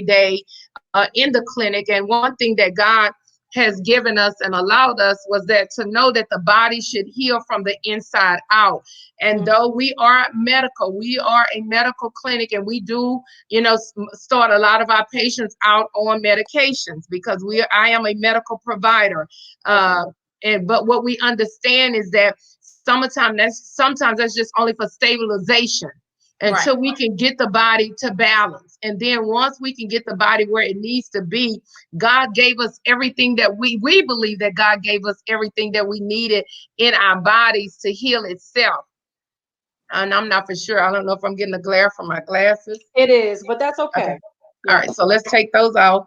day in the clinic. And one thing that God has given us and allowed us was that to know that the body should heal from the inside out. And though we are medical, we are a medical clinic, and we do, start a lot of our patients out on medications because I am a medical provider. But what we understand is that sometimes that's just only for stabilization until we can get the body to balance. And then once we can get the body where it needs to be, God gave us everything that we believe that God gave us everything that we needed in our bodies to heal itself. And I'm not for sure. I don't know if I'm getting a glare from my glasses. It is, but that's okay. Okay. All right, so let's take those out.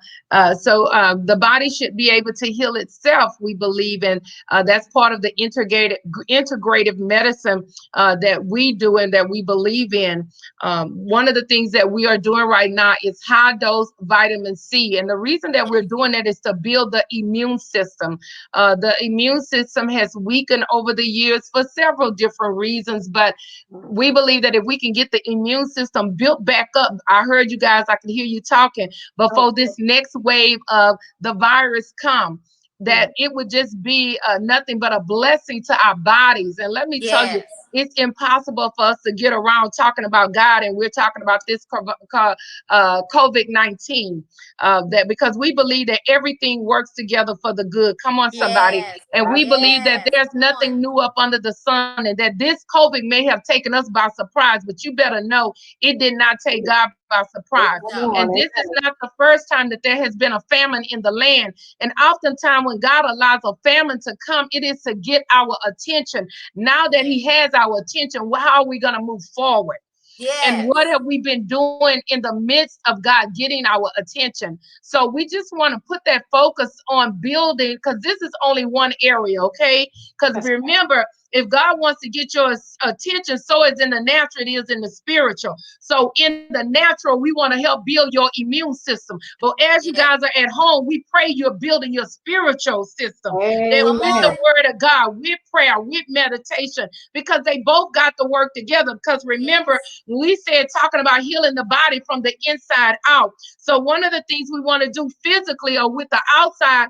So the body should be able to heal itself, we believe, and that's part of the integrative medicine that we do and that we believe in. One of the things that we are doing right now is high dose vitamin C, and the reason that we're doing that is to build the immune system. The immune system has weakened over the years for several different reasons, but we believe that if we can get the immune system built back up, I heard you guys, I can hear you talking before this next wave of the virus come, that it would just be nothing but a blessing to our bodies. And let me tell you, it's impossible for us to get around talking about God, and we're talking about this COVID-19, that because we believe that everything works together for the good. Come on, somebody. And we believe that there's nothing new up under the sun, and that this COVID may have taken us by surprise, but you better know it did not take God by surprise. And this is not the first time that there has been a famine in the land. And oftentimes when God allows a famine to come, it is to get our attention. Now that he has our attention, how are we going to move forward? And what have we been doing in the midst of God getting our attention? So we just want to put that focus on building, because this is only one area, okay? Because remember, if God wants to get your attention, so it's in the natural, it is in the spiritual. So in the natural, we want to help build your immune system. But as you guys are at home, we pray you're building your spiritual system. And with the word of God, with prayer, with meditation, because they both got to work together. Because remember, we said talking about healing the body from the inside out. So one of the things we want to do physically or with the outside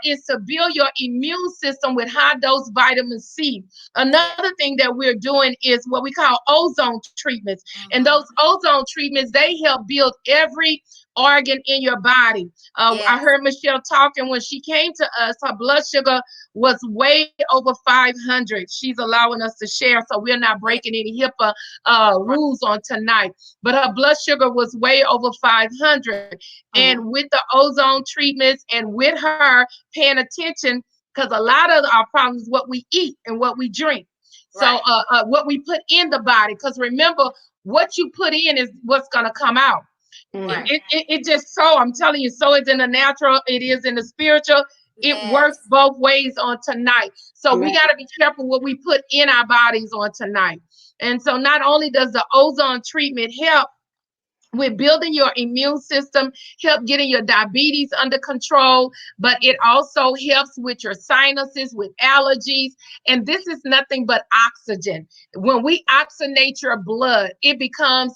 is to build your immune system with high dose vitamin C. Another thing that we're doing is what we call ozone treatments. And those ozone treatments, they help build every organ in your body. I heard Michelle talking when she came to us, her blood sugar was way over 500. She's allowing us to share, so we're not breaking any HIPAA rules on tonight. But her blood sugar was way over 500. And with the ozone treatments and with her paying attention, because a lot of our problems is what we eat and what we drink. So what we put in the body, because remember, what you put in is what's going to come out. It just so, I'm telling you, so it's in the natural, it is in the spiritual. It works both ways on tonight. So we got to be careful what we put in our bodies on tonight. And so not only does the ozone treatment help with building your immune system, help getting your diabetes under control, but it also helps with your sinuses, with allergies. And this is nothing but oxygen. When we oxygenate your blood, it becomes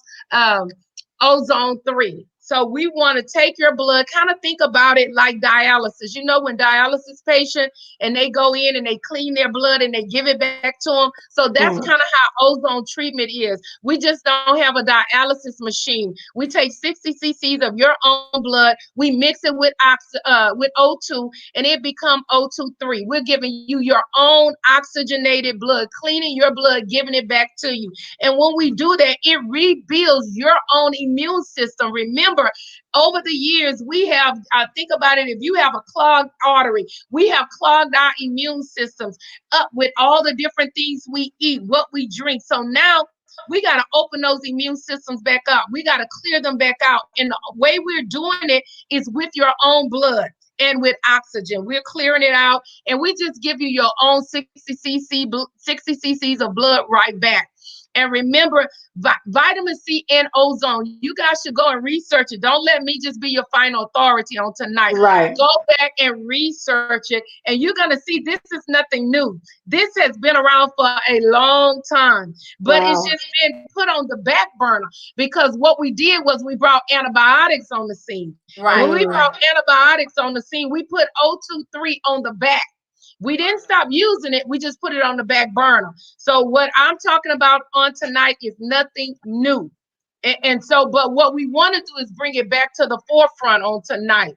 ozone 3. So we want to take your blood, kind of think about it like dialysis. You know, when dialysis patient and they go in and they clean their blood and they give it back to them. So that's kind of how ozone treatment is. We just don't have a dialysis machine. We take 60 cc's of your own blood, we mix it with O2, and it becomes O2-3. We're giving you your own oxygenated blood, cleaning your blood, giving it back to you. And when we do that, it rebuilds your own immune system. Remember, over the years, we have, think about it, if you have a clogged artery, we have clogged our immune systems up with all the different things we eat, what we drink. So now we got to open those immune systems back up. We got to clear them back out. And the way we're doing it is with your own blood and with oxygen. We're clearing it out, and we just give you your own 60 cc's of blood right back. And remember, vitamin C and ozone, you guys should go and research it. Don't let me just be your final authority on tonight. Right. Go back and research it, and you're going to see this is nothing new. This has been around for a long time, but it's Wow. just been put on the back burner because what we did was we brought antibiotics on the scene. And when we brought Mm. antibiotics on the scene, we put O2 3 on the back. We didn't stop using it. We just put it on the back burner. So what I'm talking about on tonight is nothing new. And so, but what we want to do is bring it back to the forefront on tonight.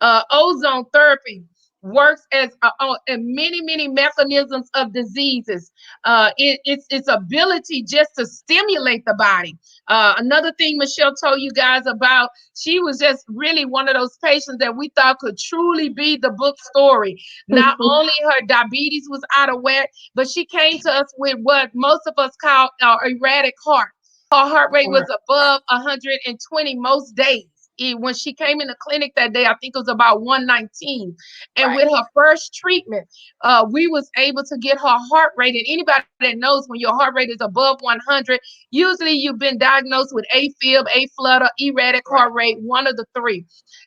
Ozone therapy works as in many mechanisms of diseases. Its ability just to stimulate the body. Another thing Michelle told you guys about, she was just really one of those patients that we thought could truly be the book story. Not only her diabetes was out of whack, but she came to us with what most of us call erratic heart. Her heart rate was above 120 most days. When she came in the clinic that day, I think it was about 119. And with her first treatment, we was able to get her heart rate. And anybody that knows when your heart rate is above 100, usually you've been diagnosed with AFib, A-flutter, erratic heart rate, one of the three.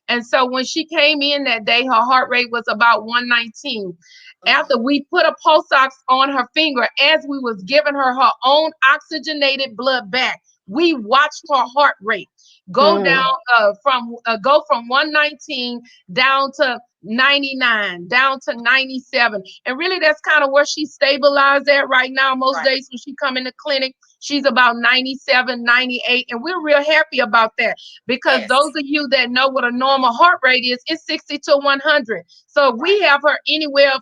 And so when she came in that day, her heart rate was about 119. After we put a pulse ox on her finger, as we was giving her own oxygenated blood back, we watched her heart rate go down go from 119 down to 99, down to 97. And really that's kind of where she stabilized at right now. Most days when she come in the clinic, she's about 97, 98. And we're real happy about that because those of you that know what a normal heart rate is, it's 60 to 100. So if we have her anywhere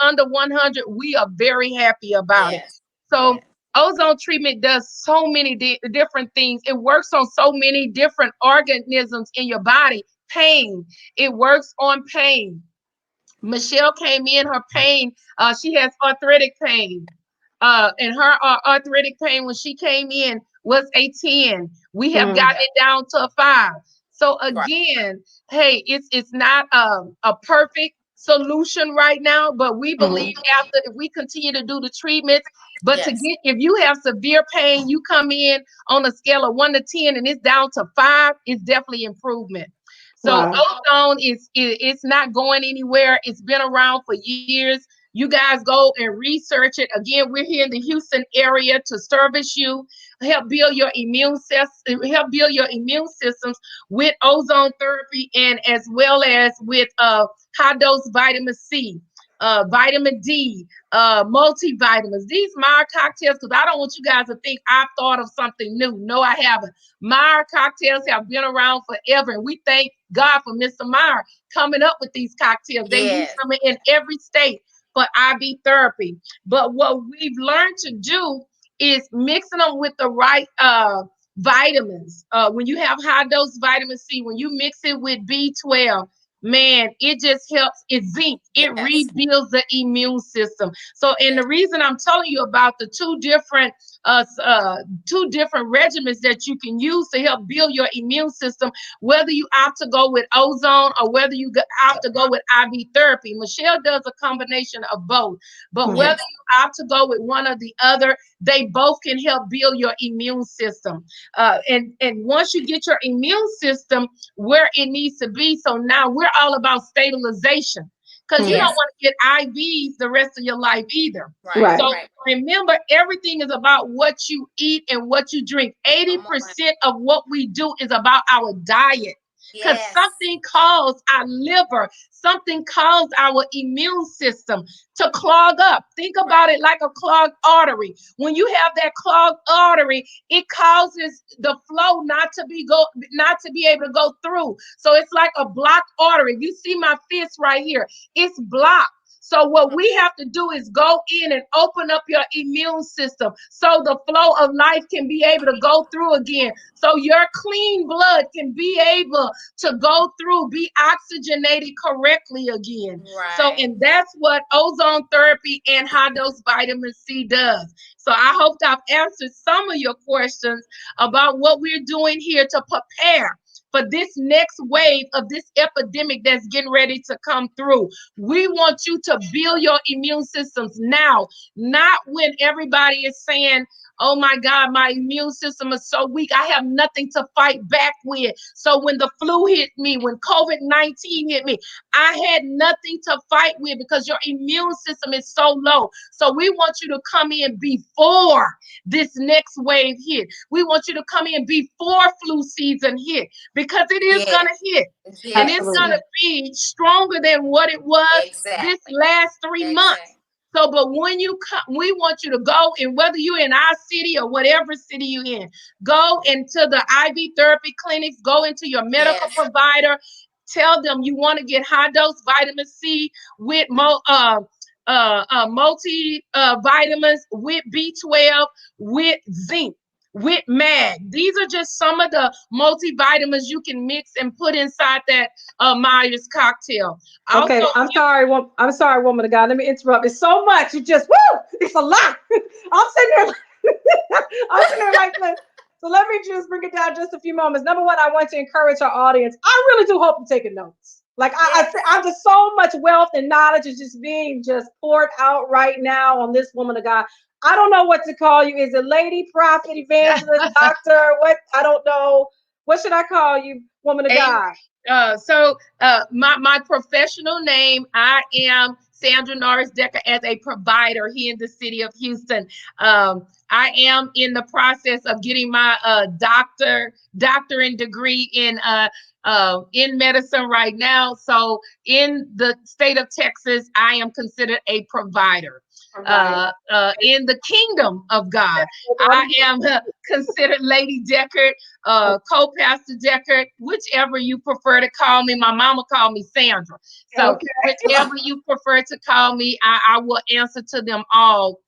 under 100, we are very happy about it. So ozone treatment does so many different things. It works on so many different organisms in your body. Pain, it works on pain. Michelle came in, her pain, she has arthritic pain. And her arthritic pain when she came in was a 10. We have gotten it down to a 5. So again, hey, it's not a perfect solution right now, but we believe after if we continue to do the treatments, but to get if you have severe pain, you come in on a scale of 1 to 10 and it's down to 5, it's definitely improvement. So ozone it's not going anywhere. It's been around for years. You guys go and research it. Again, we're here in the Houston area to service you, help build your immune systems with ozone therapy and as well as with high dose vitamin C, vitamin D, multivitamins. These Meyer cocktails, because I don't want you guys to think I've thought of something new. No, I haven't. Meyer cocktails have been around forever, and we thank God for Mr. Meyer coming up with these cocktails. They use them in every state for IV therapy. But what we've learned to do is mixing them with the right vitamins. When you have high dose vitamin C, when you mix it with B12, man, it just helps. It zinc. It rebuilds the immune system. So, and the reason I'm telling you about the two different regimens that you can use to help build your immune system, whether you opt to go with ozone or whether you opt to go with IV therapy. Michelle does a combination of both, but whether you opt to go with one or the other, they both can help build your immune system. And once you get your immune system where it needs to be, so now we're all about stabilization because you don't want to get IVs the rest of your life either. So remember, everything is about what you eat and what you drink. 80% of what we do is about our diet. Because something caused our liver, something caused our immune system to clog up. Think about it like a clogged artery. When you have that clogged artery, it causes the flow not to be able to go through. So it's like a blocked artery. You see my fist right here. It's blocked. So what we have to do is go in and open up your immune system so the flow of life can be able to go through again. So your clean blood can be able to go through, be oxygenated correctly again. So, and that's what ozone therapy and high dose vitamin C does. So I hope I've answered some of your questions about what we're doing here to prepare for this next wave of this epidemic that's getting ready to come through. We want you to build your immune systems now, not when everybody is saying, oh my God, my immune system is so weak. I have nothing to fight back with. So when the flu hit me, when COVID-19 hit me, I had nothing to fight with because your immune system is so low. So we want you to come in before this next wave hit. We want you to come in before flu season hit because it is going to hit. And it's going to be stronger than what it was this last 3 months. So, but when you come, we want you to go, and whether you're in our city or whatever city you're in, go into the IV therapy clinics, go into your medical provider, tell them you want to get high dose vitamin C with multi vitamins, with B12, with zinc, with mag. These are just some of the multivitamins you can mix and put inside that Myers cocktail. Okay, Also, I'm sorry, woman of God. Let me interrupt. It's so much. You just woo. It's a lot. I'm sitting there. I'm sitting there like this. So let me just bring it down just a few moments. Number one, I want to encourage our audience. I really do hope you're taking notes. Like I'm just so much wealth and knowledge is just being just poured out right now on this woman of God. I don't know what to call you. Is it lady, prophet, evangelist, doctor? What? I don't know. What should I call you, woman of God? My professional name, I am Sandra Norris Decker as a provider here in the city of Houston. I am in the process of getting my doctorate degree in medicine right now. So in the state of Texas, I am considered a provider. In the kingdom of God, I am considered Lady Deckard, co-pastor Deckard, whichever you prefer to call me. My mama called me Sandra. So whichever you prefer to call me, I will answer to them all.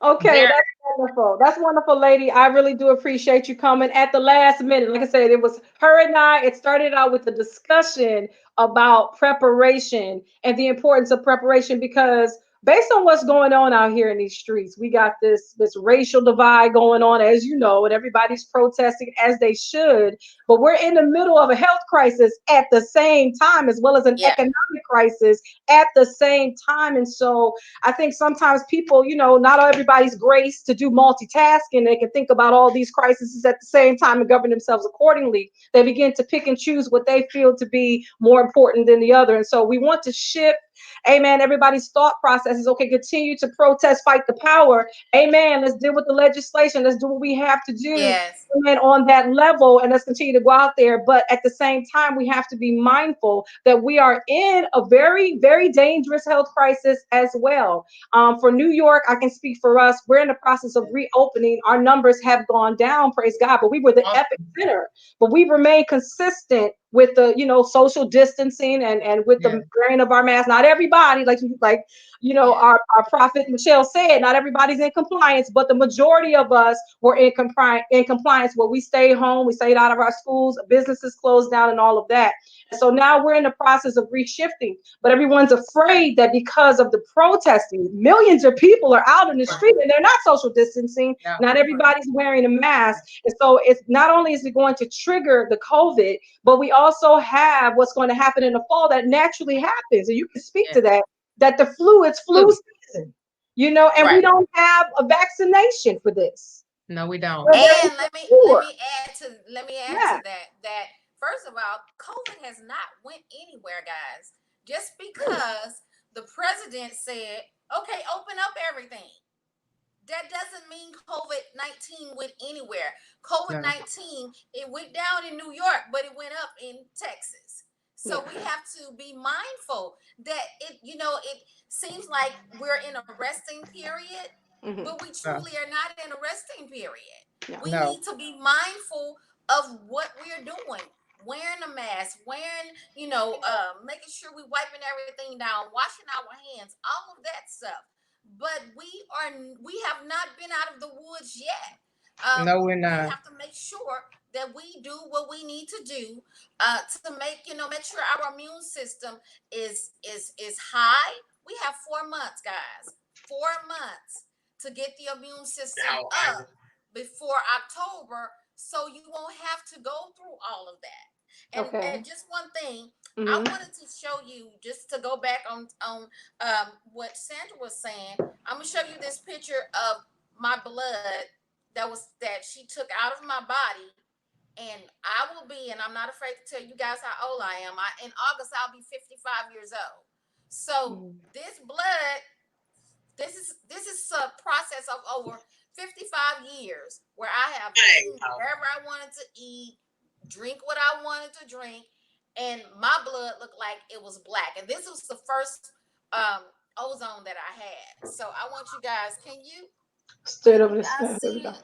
Okay, that's wonderful. That's wonderful, lady. I really do appreciate you coming at the last minute. Like I said, it was her and I. It started out with a discussion about preparation and the importance of preparation because based on what's going on out here in these streets, we got this racial divide going on, as you know, and everybody's protesting as they should. But we're in the middle of a health crisis at the same time, as well as an economic crisis at the same time. And so I think sometimes people, not everybody's graced to do multitasking. They can think about all these crises at the same time and govern themselves accordingly. They begin to pick and choose what they feel to be more important than the other. And so we want to shift, amen, everybody's thought process is, okay, continue to protest, fight the power. Amen. Let's deal with the legislation. Let's do what we have to do. Amen, on that level, and let's continue to go out there. But at the same time, we have to be mindful that we are in a very, very dangerous health crisis as well. For New York, I can speak for us. We're in the process of reopening. Our numbers have gone down, praise God, but we were the epicenter. But we remain consistent with the, social distancing and with the wearing of our masks. Not everybody, our prophet Michelle said, not everybody's in compliance, but the majority of us were in compliance where we stayed home, we stayed out of our schools, businesses closed down, and all of that. And so now we're in the process of reshifting, but everyone's afraid that because of the protesting, millions of people are out in the street and they're not social distancing. Not everybody's wearing a mask. And so it's not only is it going to trigger the COVID, but we also have what's going to happen in the fall that naturally happens. And you can speak to that the flu, it's flu season, and we don't have a vaccination for this. No, we don't. And let me add to that first of all, COVID has not went anywhere, guys. Just because the president said, okay, open up everything, that doesn't mean COVID-19 went anywhere. COVID-19, it went down in New York, but it went up in Texas. So we have to be mindful that it seems like we're in a resting period, but we truly are not in a resting period. We need to be mindful of what we're doing. Wearing a mask, making sure we're wiping everything down, washing our hands, all of that stuff. But we have not been out of the woods yet. No, we're not. We have to make sure that we do what we need to do to make sure our immune system is high. We have 4 months, guys. 4 months to get the immune system up before October, so you won't have to go through all of that. And Okay. just one thing, I Mm-hmm. wanted to show you, just to go back on what Sandra was saying. I'm gonna show you this picture of my blood that she took out of my body, and I will be, and I'm not afraid to tell you guys how old I am. In August I'll be 55 years old. So this blood, this is a process of over 55 years where I have eaten wherever I wanted to eat, drink what I wanted to drink, and my blood looked like it was black. And this was the first ozone that I had. So I want you guys, Straight can over you this. guys There we see go. it?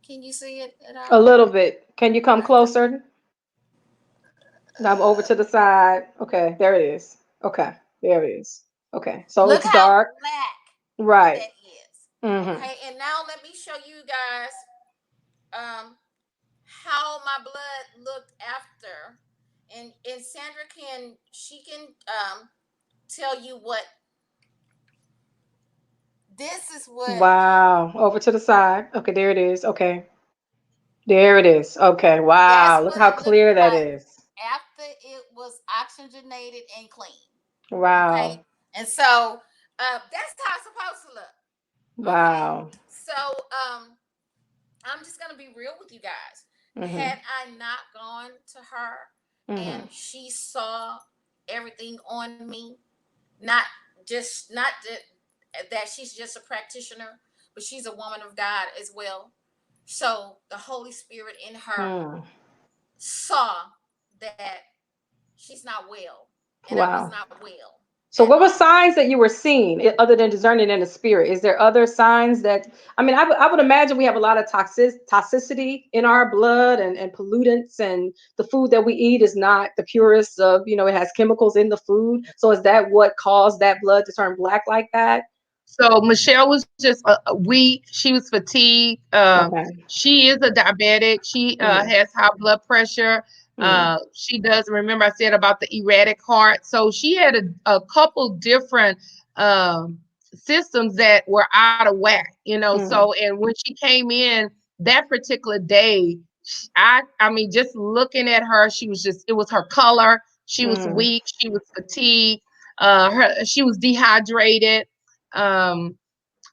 Can you see it at A all? little bit. Can you come closer? Now over to the side. Okay, there it is. Okay, there it is. Okay, so Look it's how dark. black Right. that is. Mm-hmm. Okay, and now let me show you guys um how my blood looked after. And Sandra can tell you what this is, what Wow. Over to the side. Okay, there it is. Okay. There it is. Okay. that's Wow. Look what how it looked clear that like is. after it was oxygenated and clean. Okay, Wow. and so that's how it's supposed to look. Okay, Wow. so I'm just gonna be real with you guys. Mm-hmm. Had I not gone to her Mm-hmm. and she saw everything on me, not not that she's just a practitioner, but she's a woman of God as well. So the Holy Spirit in her Mm. saw that she's not well, and I was Wow. not well So, at what were all. signs that you were seeing other than discerning in the spirit? Is there other signs that, I mean, I would imagine we have a lot of toxicity in our blood and pollutants, and the food that we eat is not the purest of, it has chemicals in the food. So, is that what caused that blood to turn black like that? So Michelle was just weak. She was fatigued. Okay. She is a diabetic. She Mm-hmm. has high blood pressure. Mm-hmm. She does. Remember, I said about the erratic heart. So she had a couple different systems that were out of whack. So, Mm-hmm. and when she came in that particular day, I mean, just looking at her, she was just. It was her color. She was Mm-hmm. weak. She was fatigued. She was dehydrated. um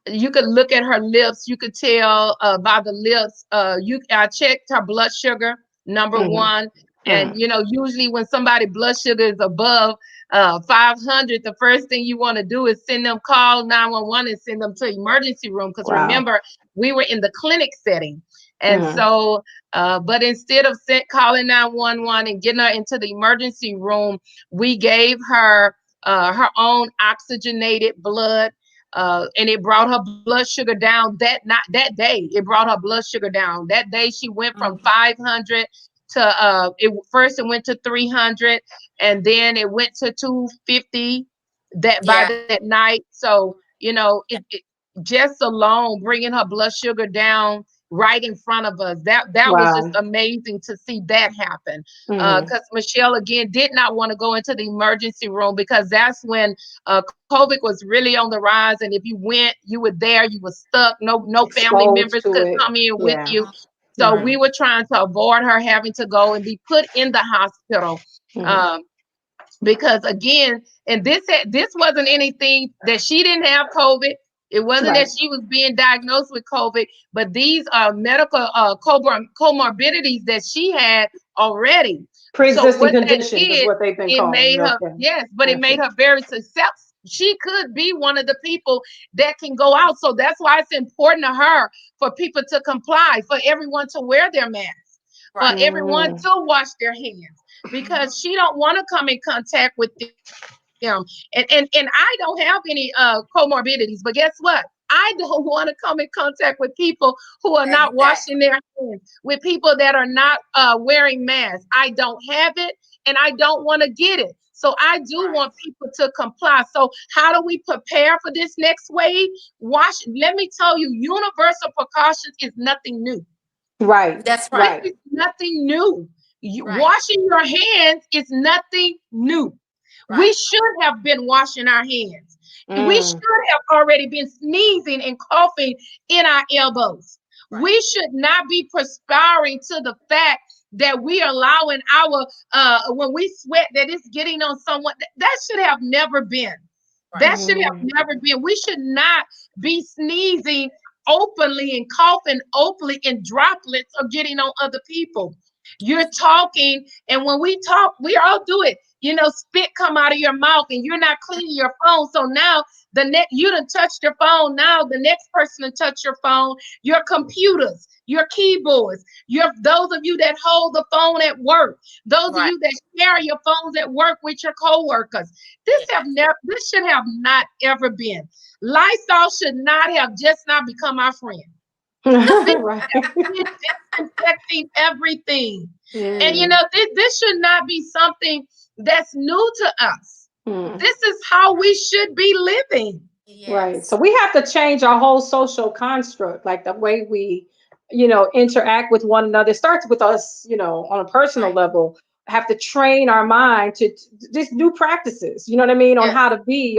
you could look at her lips. You could tell by the lips. I checked her blood sugar, number Mm-hmm. one. And usually when somebody blood sugar is above 500, the first thing you want to do is send them, call 911 and send them to emergency room, because Wow. remember, we were in the clinic setting. And Mm-hmm. so but instead of calling 911 and getting her into the emergency room, we gave her her own oxygenated blood, and it brought her blood sugar down that day. It brought her blood sugar down. That day she went from Mm. 500 to it went to 300, and then it went to 250 that by Yeah, that night. So it just alone bringing her blood sugar down right in front of us, that was just Wow. amazing to see that happen. Mm-hmm. Because Michelle again did not want to go into the emergency room, because that's when COVID was really on the rise, and if you went, you were there, you were stuck. No family Exposed members to could it. come in with Yeah. you. mhm, So Right. we were trying to avoid her having to go and be put in the hospital. Mm-hmm. Um, because again, and this wasn't anything that she didn't have COVID. It wasn't Right. that she was being diagnosed with COVID, but these are medical comorbidities that she had already. So Pre-existing what that conditions is did, what they've been it calling. made her, Okay. yes, but it Okay. made her very successful. She could be one of the people that can go out. So that's why it's important to her for people to comply, for everyone to wear their mask, for right. everyone Mm, to wash their hands, Mhm. because she don't want to come in contact with them. And I don't have any comorbidities, but guess what? I don't want to come in contact with people who are not washing Exactly. their hands, with people that are not wearing masks. I don't have it, and I don't want to get it. So I do Right. want people to comply. So how do we prepare for this next wave? Wash. Let me tell you, universal precautions is nothing new. right. That's This right. Right. is nothing new. Right. Washing your hands is nothing new. We Right. should have been washing our hands. We Mm, should have already been sneezing and coughing in our elbows. Right. We should not be perspiring to the fact that we are allowing our when we sweat that it's getting on someone. That should have never been. Right. That should have never been. We should not be sneezing openly and coughing openly, and droplets are getting on other people. You're talking, and when we talk, we all do it. Spit come out of your mouth, and you're not cleaning your phone. So now the next you done touched your phone. Now the next person to touch your phone, your computers, your keyboards, your those of you that hold the phone at work, those of Right. you that share your phones at work with your coworkers. Yes. This should have not ever been. Lysol should not have just not become our friend. We Right. been disinfecting everything. And Mm. this should not be something that's new to us. Mm. This is how we should be living. Right. So Yes. we have to change our whole social construct, like the way we, interact with one another. It starts with us, on a personal Right. level. Have to train our mind to just do practices, you know what I mean, on Yes,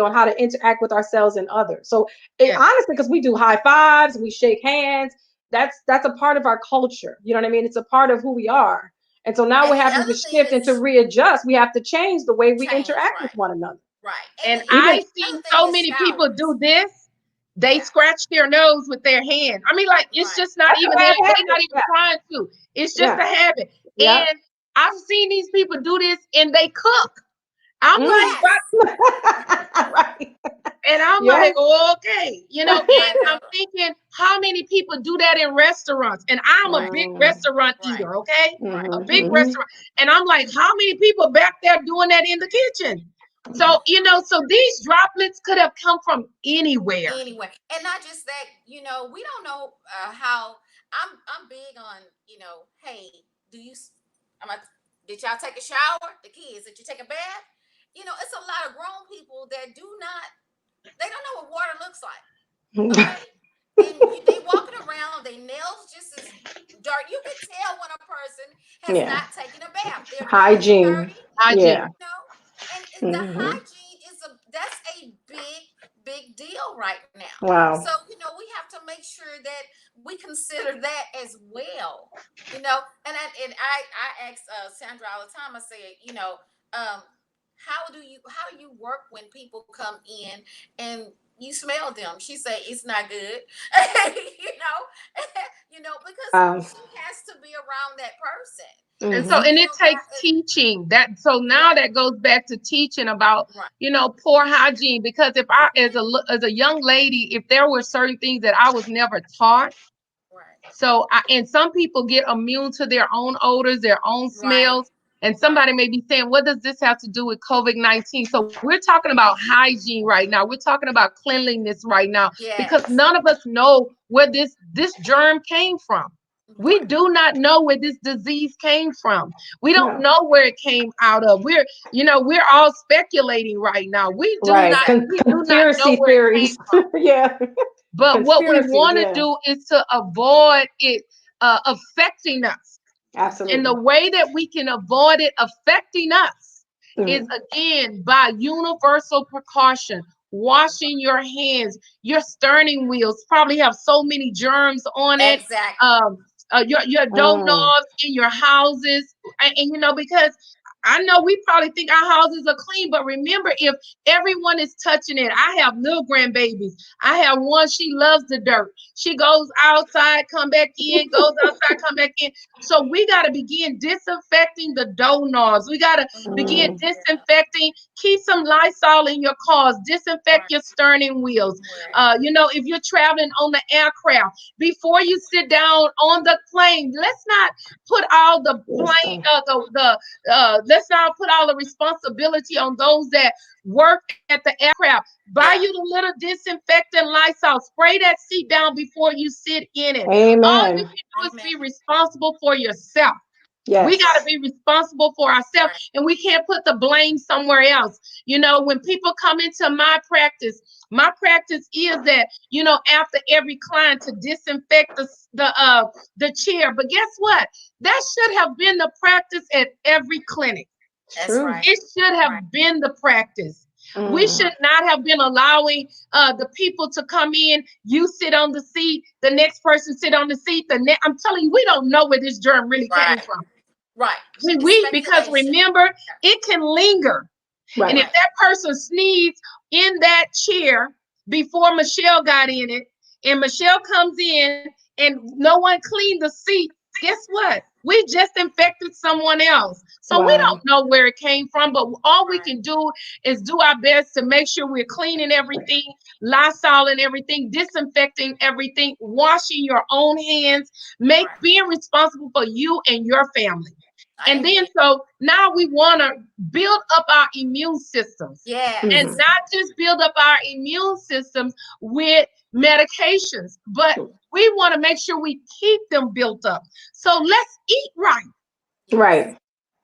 on how to interact with ourselves and others. So it yes, honestly, because we do high fives, we shake hands, that's a part of our culture. You know what I mean? It's a part of who we are. And so now And we're the having to other thing shift and to is readjust. We have to change the way we change. interact with Right. one another. Right. and Even I've And the seen other thing so is many people do showers. this. They Yeah. scratch their nose with their hand. I mean, like, it's Right. just not that's a even bad they not habit. even Yeah. trying to. It's just Yeah. a habit. Yeah. And I've seen these people do this, and they cook. I'm Mm. like, Yes. what? Right. And I'm Yeah. like, oh, okay, I and I'm know. thinking, how many people do that in restaurants? And I'm a big Mm. restaurant Right. eater, okay? Right. A Mhm, big mhm. restaurant. And I'm like, how many people back there doing that in the kitchen? So, so these droplets could have come from anywhere. Anyway, and not just that, we don't know how. I'm big on, hey, do you I'm a, did y'all take a shower? The kids, did you take a bath? It's a lot of grown people that do not, they don't know what water looks like. Okay. And they walking around, they nails just as dark. You can tell when a person has Yeah. not taken a bath. Their nails are Hygiene. dirty. Yeah. Hygiene. And the Mhm. hygiene that's a big deal right now. So Wow. we have to make sure that we consider that as well. And I ask Sandra all the time. I say, um, how do you work when people come in and you smell them? She say it's not good. Because Um. she has to be around that person. And So so, Mhm. and it takes teaching that. So now right, that goes back to teaching about, right, poor hygiene. Because if I, mhm, as a young lady, if there were certain things that I was never taught, right, and some people get immune to their own odors, their own right, smells. And right. somebody may be saying, what does this have to do with COVID-19? So we're talking about hygiene right now. We're talking about cleanliness right now, because Yes, none of us know where this germ came from. We right. do not know where this disease came from. We don't No. know where it came out of. We're all speculating right now. Right. Exactly. We do not know Conspiracy where it came theories. from. Yeah. But what we Conspiracies. want to Yeah. do is to avoid it affecting us. And the Absolutely. way that we can avoid it affecting us is, Mm. again, by universal precaution. Washing your hands. Your steering wheels probably have so many germs on it. Exactly. Your Mm. doorknobs in your houses. And because I know we probably think our houses are clean, but remember, if everyone is touching it, I have little grandbabies. I have one, she loves the dirt. She goes outside, come back in, goes outside, come back in. So we got to begin disinfecting the doorknobs. We got to begin Mm. Yeah. disinfecting. Keep some Lysol in your cars. Disinfect Right. your steering wheels. Right. If you're traveling on the aircraft, before you sit down on the plane, let's not put all the plane, Wisdom. let's not put all the responsibility on those that work at the aircraft. Buy Yeah. you the little disinfectant Lysol. Spray that seat down before you sit in it. All you Amen. can do is Amen. be responsible for yourself. We got to Yes. be responsible for ourselves, Right. and we can't put the blame somewhere else. When people come into my practice is that, after every client, to disinfect the chair. But guess what? That should have been the practice at every clinic. It's That's true. right. It should have Right. been the practice. We should not have been allowing the people to come in. You sit on the seat, the next person sit on the seat. I'm telling you, we don't know where this germ really came Right. from. Right. It's We because speculation. remember, it can linger. And Right. if that person sneezed in that chair before Michelle got in it, and Michelle comes in and no one cleaned the seat, guess what? We just infected someone else. So we Right. don't know where it came from, but all we Right. can do is do our best to make sure we're cleaning everything, Lysol and everything, disinfecting everything, washing your own hands, Right. being responsible for you and your family. I And then agree. so now we want to build up our immune systems, and Yes. not just build up our immune systems with medications, but we want to make sure we keep them built up. So let's eat right. Yes. Right.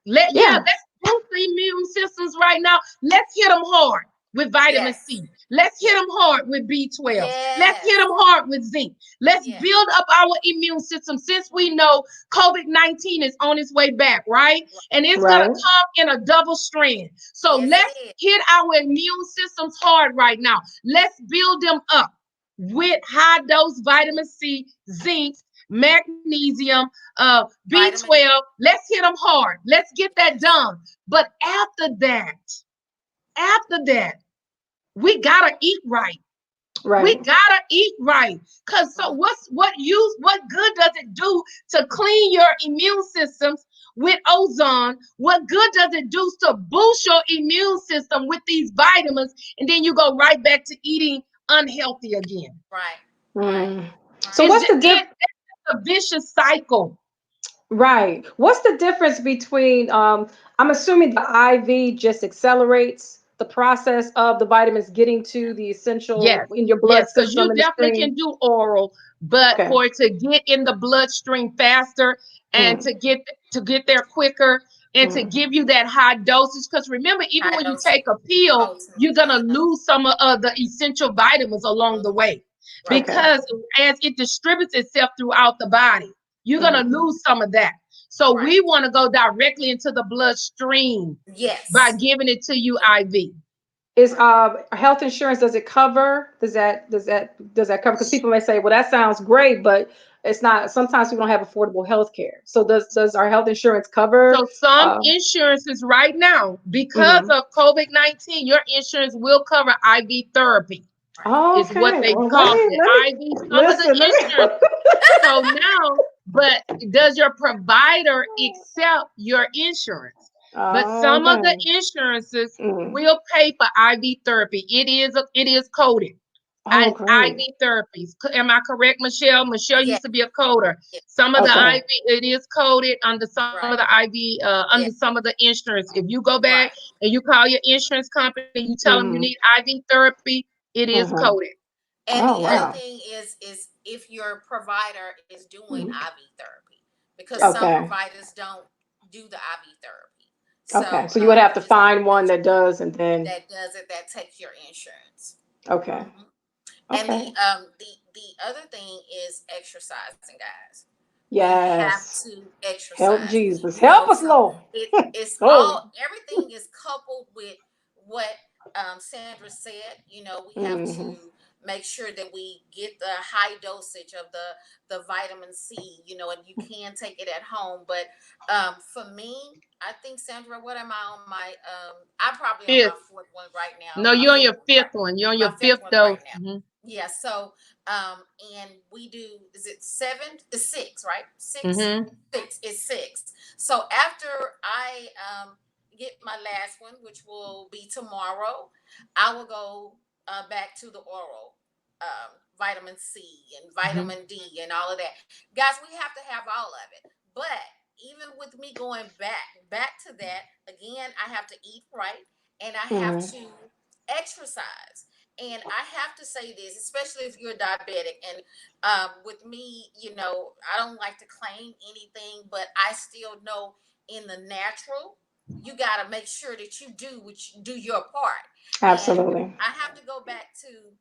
Yeah. Let's boost the immune systems right now. Let's hit them hard with vitamin Yes. C. Let's hit Yes. them hard with B12. Let's hit Yes. them hard with zinc. Let's Yes. build up our immune system since we know COVID-19 is on its way back, right? And it's going to Right. come in a double strand. So Yes, it let's is. hit our immune systems hard right now. Let's build them up with high dose vitamin C, zinc, magnesium, Vitamin E. B12. Let's hit them hard. Let's get that Yes. done. But after that, we gotta eat right. We Right. gotta eat right. Cause so Mm. what good does it do to clean your immune systems with ozone? What good does it do to boost your immune system with these vitamins? And then you go right back to eating unhealthy again. Right. Right. Mm. So Right. It's what's just the diff? it's a vicious cycle. Right. What's the difference between I'm assuming the IV just accelerates the process of the vitamins getting to the essential Yes, in your blood yes, because system you in the definitely stream. can do oral, but Okay. for it to get in the bloodstream faster and Mm, to get there quicker and to mm. give you that high dosage. Because remember, even High when you dose take a pill, potent. you're gonna lose some of the essential vitamins along the way Right. Okay. because as it distributes itself throughout the body, you're gonna Mm. lose some of that. So Right. we want to go directly into the bloodstream by Yes. giving it to you IV. Is Right. health insurance, does it cover? Does that cover? Because people may say, well, that sounds great, but it's not. Sometimes we don't have affordable health care. So does our health insurance cover? So some Uh, insurances right now, because mhm. of COVID-19, your insurance will cover IV therapy, Right. Oh, is what okay. they Well, call it. let me IV, some of the listen. Let me. insurance. So now, but does your provider accept your insurance? But Oh, some of the okay. insurances Mm. will pay for IV therapy. It is coded. Oh, IV great. therapies. Am I correct, Michelle? Michelle Yes. used to be a coder. Yes. Some of the Okay. IV, it is coded under some of the Right. IV, under Yes. some of the insurance. If you go back Right. and you call your insurance company, you tell them you need Mm-hmm. IV therapy, it is Mm-hmm. coded. And Oh, the other wow. thing is if your provider is doing Mhm. IV therapy, because Yeah. some Okay. providers don't do the IV therapy. Okay. So So you would have you to just have to find make one that sure does, and then that does it, that takes your insurance. okay. Hmm. And Okay. the other thing is exercising, guys. We have Yes. to Help exercise. Jesus. You know, Help us, so Lord. it's Glory. all, everything is coupled with what Sandra said. You know, we have Hmm. to make sure that we get the high dosage of the vitamin C. You know, and you can take it at home. But for me, I think, Sandra, what am I on my? I'm probably on my Fifth. fourth one right now. No, My you're on fifth your one, fifth right? one. You're on My your fifth fifth one right dose. now. Mhm. Yeah. So and we do, is it seven? It's six, right? Six. Mhm. Six is six. So after I get my last one, which will be tomorrow, I will go back to the oral vitamin C and Mhm. vitamin D and all of that. Guys, we have to have all of it. But even with me going back to that, again, I have to eat right and I have Hmm. to exercise. And I have to say this, especially if you're diabetic. And with me, you know, I don't like to claim anything, but I still know in the natural, you got to make sure that you do your part. And Absolutely. I have to go back to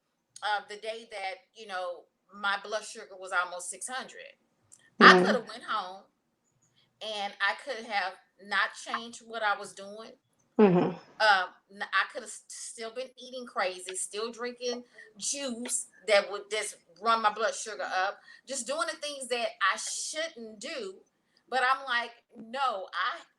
the day that, you know, my blood sugar was almost 600. I could Hmm. have went home and I could have not changed what I was doing. Mm-hmm. I could have still been eating crazy, still drinking juice that would just run my blood sugar up, just doing the things that I shouldn't do. But I'm like, no,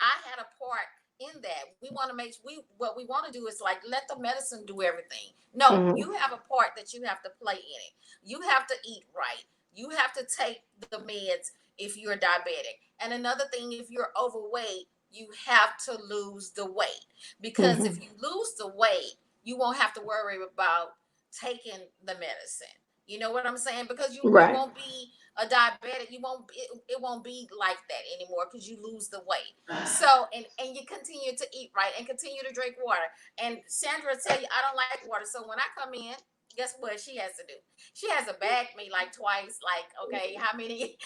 I had a part in that. We want to make what we want to do is like let the medicine do everything. No, Mm-hmm. you have a part that you have to play in it. You have to eat right. You have to take the meds if you're diabetic. And another thing, if you're overweight, you have to lose the weight, because Mm-hmm. if you lose the weight, you won't have to worry about taking the medicine. You know what I'm saying? Because you Right. won't be a diabetic. You won't it won't be like that anymore because you lose the weight. So and you continue to eat right and continue to drink water. And Sandra tell you I don't like water. So when I come in, guess what she has to do? She has to bag me like twice. Like, okay, how many?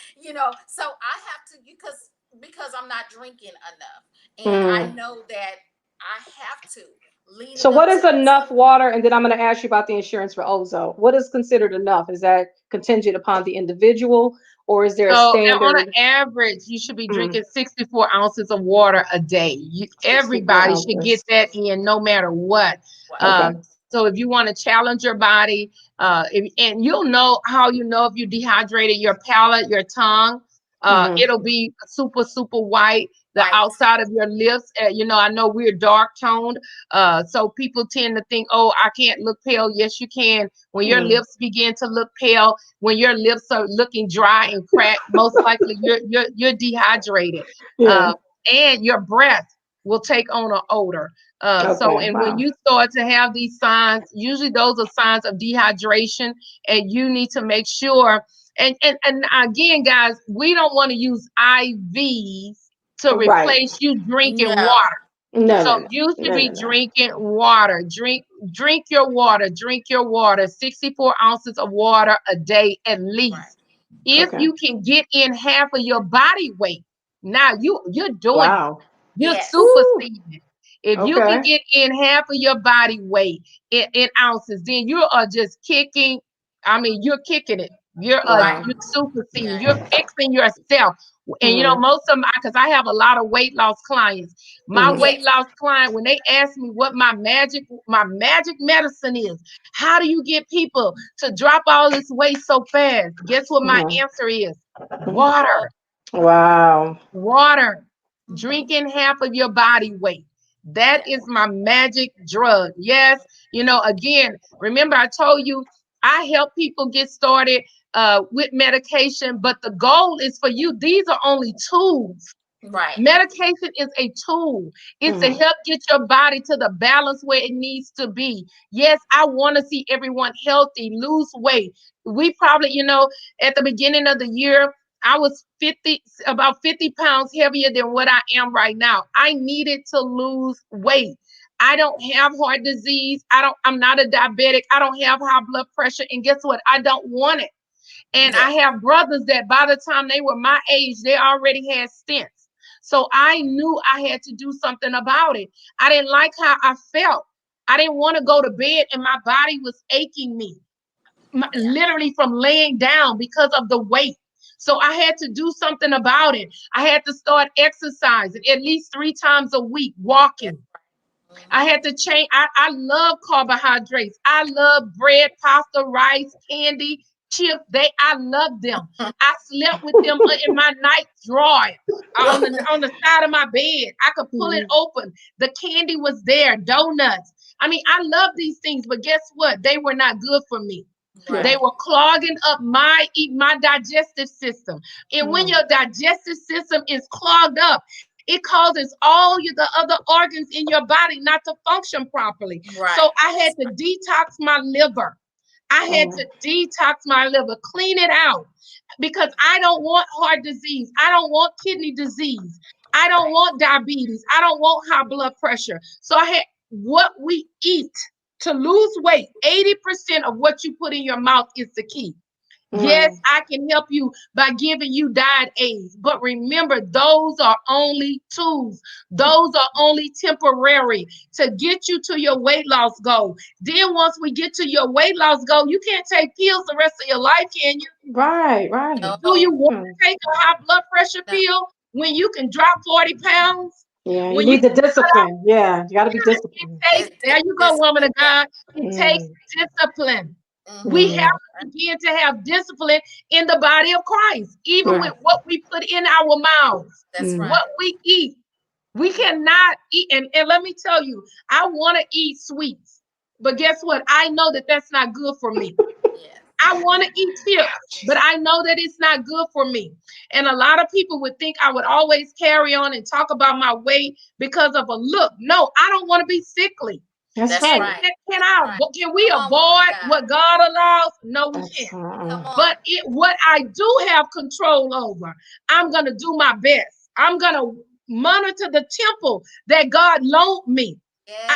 So I have to because I'm not drinking enough, and I Mm. know that I have to So leading what up is to this. enough water? And then I'm going to ask you about the insurance for ozone. What is considered enough? Is that contingent upon the individual, or is there a So on an standard? average, you should be Mm, drinking 64 ounces of water a day. Everybody 64 should get ounces. that in no matter what. What? Okay. So if you want to challenge your body, and you'll know how you know if you dehydrated your palate, your tongue, Mm-hmm. it'll be super, super white. The White. outside of your lips, I know we're dark toned. So people tend to think, oh, I can't look pale. Yes, you can. When your Mm. lips begin to look pale, when your lips are looking dry and cracked, most likely you're dehydrated. Yeah. Uh, and your breath will take on an odor. So, Okay. and when Wow. you start to have these signs, usually those are signs of dehydration, and you need to make sure. And again, guys, we don't want to use IVs to Right. replace you drinking No. water. No, No. no, So no. you should No, be no, no. drinking water. Drink your water. Drink your water. 64 ounces of water a day at Right. least. If Okay. you can get in half of your body weight, now you're doing it. Wow. You're Yes. Woo. superseding. If you can Okay. get in half of your body weight in ounces, then you are just kicking. I mean, you're kicking it. Right. You're superseding. You're Right. fixing yourself. And Mm-hmm. most of my, because I have a lot of weight loss clients. My Mm-hmm. weight Yes. loss client, when they ask me what my magic medicine is, how do you get people to drop all this weight so fast? Guess what my Mm-hmm. answer is? Well. Water. Wow. Water. Mhm. Drinking half of your body weight. That Yeah. is my magic drug. Yes, again, remember I told you I help people get started with medication, but the goal is for you. These are only tools. Right. Medication is a tool. It's to Mm-hmm. help get your body to the balance where it needs to be. Yes, I want to see everyone healthy, lose weight. We probably, at the beginning of the year, I was about 50 pounds heavier than what I am right now. I needed to lose weight. I don't have heart disease. I'm not a diabetic. I don't have high blood pressure. And guess what? I don't want it. And I Yes. have brothers that by the time they were my age, they already had stents. So I knew I had to do something about it. I didn't like how I felt. I didn't want to go to bed and my body was aching me, Yeah. literally from laying down because of the weight. So I had to do something about it. I had to start exercising at least 3 times a week, That's walking. right. I Mm-hmm. had to change. I love carbohydrates. I love bread, pasta, rice, candy, chips. I love them. I slept with them in my night drawer on the side of my bed. I could pull it Mm-hmm. open. The candy was there, donuts. I mean, I love these things, but guess what? They were not good for me. Yeah. They Right. were clogging up my digestive system. And when Mm. your digestive system is clogged up, it causes all the other organs in your body not to function properly. So Right. I had That's to right. detox my liver. I had Mm. to detox my liver, clean it out because I don't want heart disease. I don't want kidney disease. I don't Right. want diabetes. I don't want high blood pressure. So I had what we eat to lose weight. 80% of what you put in your mouth is the key. Yes, Mm. I can help you by giving you diet aids, but remember, those are only tools. Those are only temporary to get you to your weight loss goal. Then, once we get to your weight loss goal, you can't take pills the rest of your life, can you? Right, right. Do you No. want Mm. to take a high blood pressure No. pill when you can drop 40 pounds? Yeah, you When you need the cut out, discipline. Yeah, you got to be yeah, disciplined. it takes, there It's you go, woman discipline. of Yeah. God. It takes Mm, discipline. We have Mm-hmm. mm, to begin to have discipline in the body of Christ, even yeah. with what we put in our mouths, That's Mm, what right. we eat. We Mm-hmm. cannot eat. And let me tell you, I want to eat sweets. But guess what? I know that that's not good for me. Yes. I want to eat chips, but I know that it's not good for me. And a lot of people would think I would always carry on and talk about my weight because of a look. No, I don't want to be sickly. that's That's And right. right. That's right. can we Come on, woman of avoid God. what God allows? No, we That's can't. Come But on. what I do have control over, I'm gonna do my best. I'm gonna monitor the temple that God loaned me,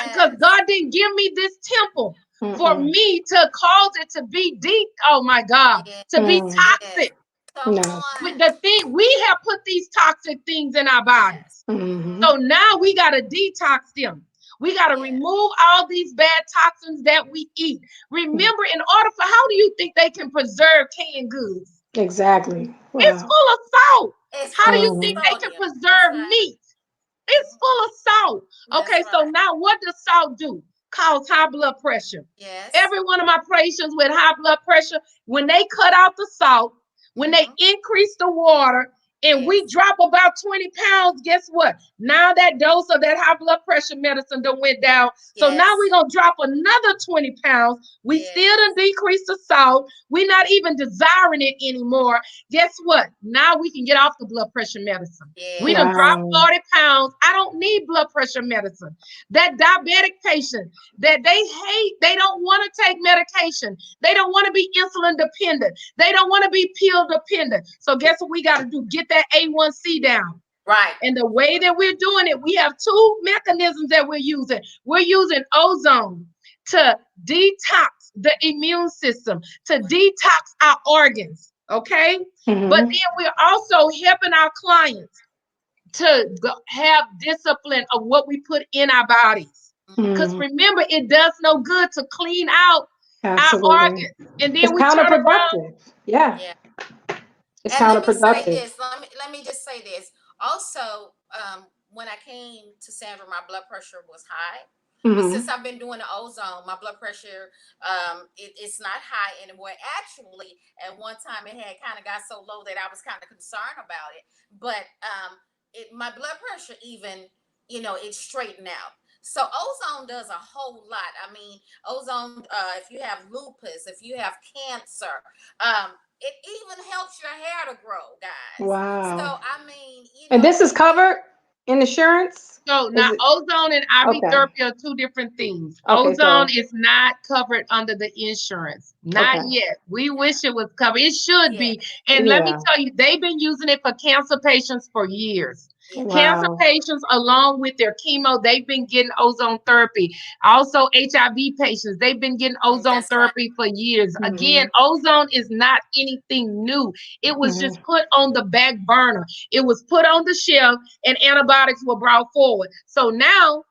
because Yes. God didn't give me this temple for Mm-mm. me to cause it to be deep. Oh my God, Yes. to be Mm, Yes. toxic. Come no. With on. the thing we have put these toxic things in our Yes. bodies. Mm-hmm. Mm-hmm. So now we got to detox them. We got to Yes. remove all these bad toxins that we eat. Remember, in order for, how do you think they can preserve canned goods? Exactly. It's Wow. full of salt. It's How do full you of think Mm-hmm. they can sodium. That's preserve right. meat? It's full of salt. That's Okay, so right. now what does salt do? Cause high blood pressure. Yes. Every one of my patients with high blood pressure, when they cut out the salt, when they Mm-hmm. increase the water, and we Yes. drop about 20 pounds, guess what? Now that dose of that high blood pressure medicine done went down. So now Yes. we're going to drop another 20 pounds. We still Yes. done decrease the salt. We're not even desiring it anymore. Guess what? Now we can get off the blood pressure medicine. We done Yes. dropped Wow. 40 pounds. I don't need blood pressure medicine. That diabetic patient that they hate, they don't want to take medication. They don't want to be insulin dependent. They don't want to be pill dependent. So guess what we got to do? Get that A1C down. Right. And the way that we're doing it, we have two mechanisms that we're using. We're using ozone to detox the immune system, to detox our organs. Okay. But Mm-hmm. then we're also helping our clients to have discipline of what we put in our bodies. Mm-hmm. Because Mm, remember, it does no good to clean out our absolutely. organs. And It's then we turn around. counterproductive. Yeah, Yeah. it's And let me say counterproductive. this. Let me just say this. Also, when I came to Sandra, my blood pressure was high. But since Mm-hmm. I've been doing the ozone, my blood pressure it's not high anymore. Actually, at one time it had kind of got so low that I was kind of concerned about it. But my blood pressure even it straightened out. So ozone does a whole lot. I mean, ozone. If you have lupus, if you have cancer, it even helps your hair to grow, guys. So Wow. I mean, And this is it covered in insurance? So Is now it? ozone and IV Okay. therapy are two different things. Okay, Ozone so is not covered under the insurance. Not okay. yet. We yeah, wish it was covered. It should yeah, be. And let me Yeah. tell you, they've been using it for cancer patients for years. yeah. Cancer Wow. patients, along with their chemo, they've been getting ozone therapy. Also, HIV patients, they've been getting ozone That's right. therapy for years. Again, Mm-hmm. ozone is not anything new. It was just Mm-hmm. put on the back burner. It was put on the shelf and antibiotics were brought forward. So now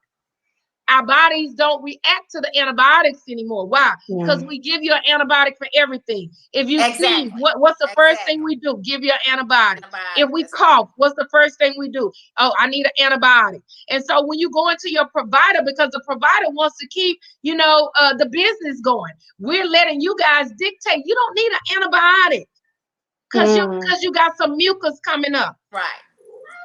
our bodies don't react to the antibiotics anymore. Why? Yeah. Because we give you an antibiotic for everything. If you sneeze, Exactly. what's the first thing Exactly. we do? Give you an antibiotic. If Antibiotic. we That's right. cough, what's the first thing we do? Oh, I need an antibiotic. And so when you go into your provider, because the provider wants to keep, the business going, we're letting you guys dictate. You don't need an antibiotic because you Mm. because you got some mucus coming up. Right.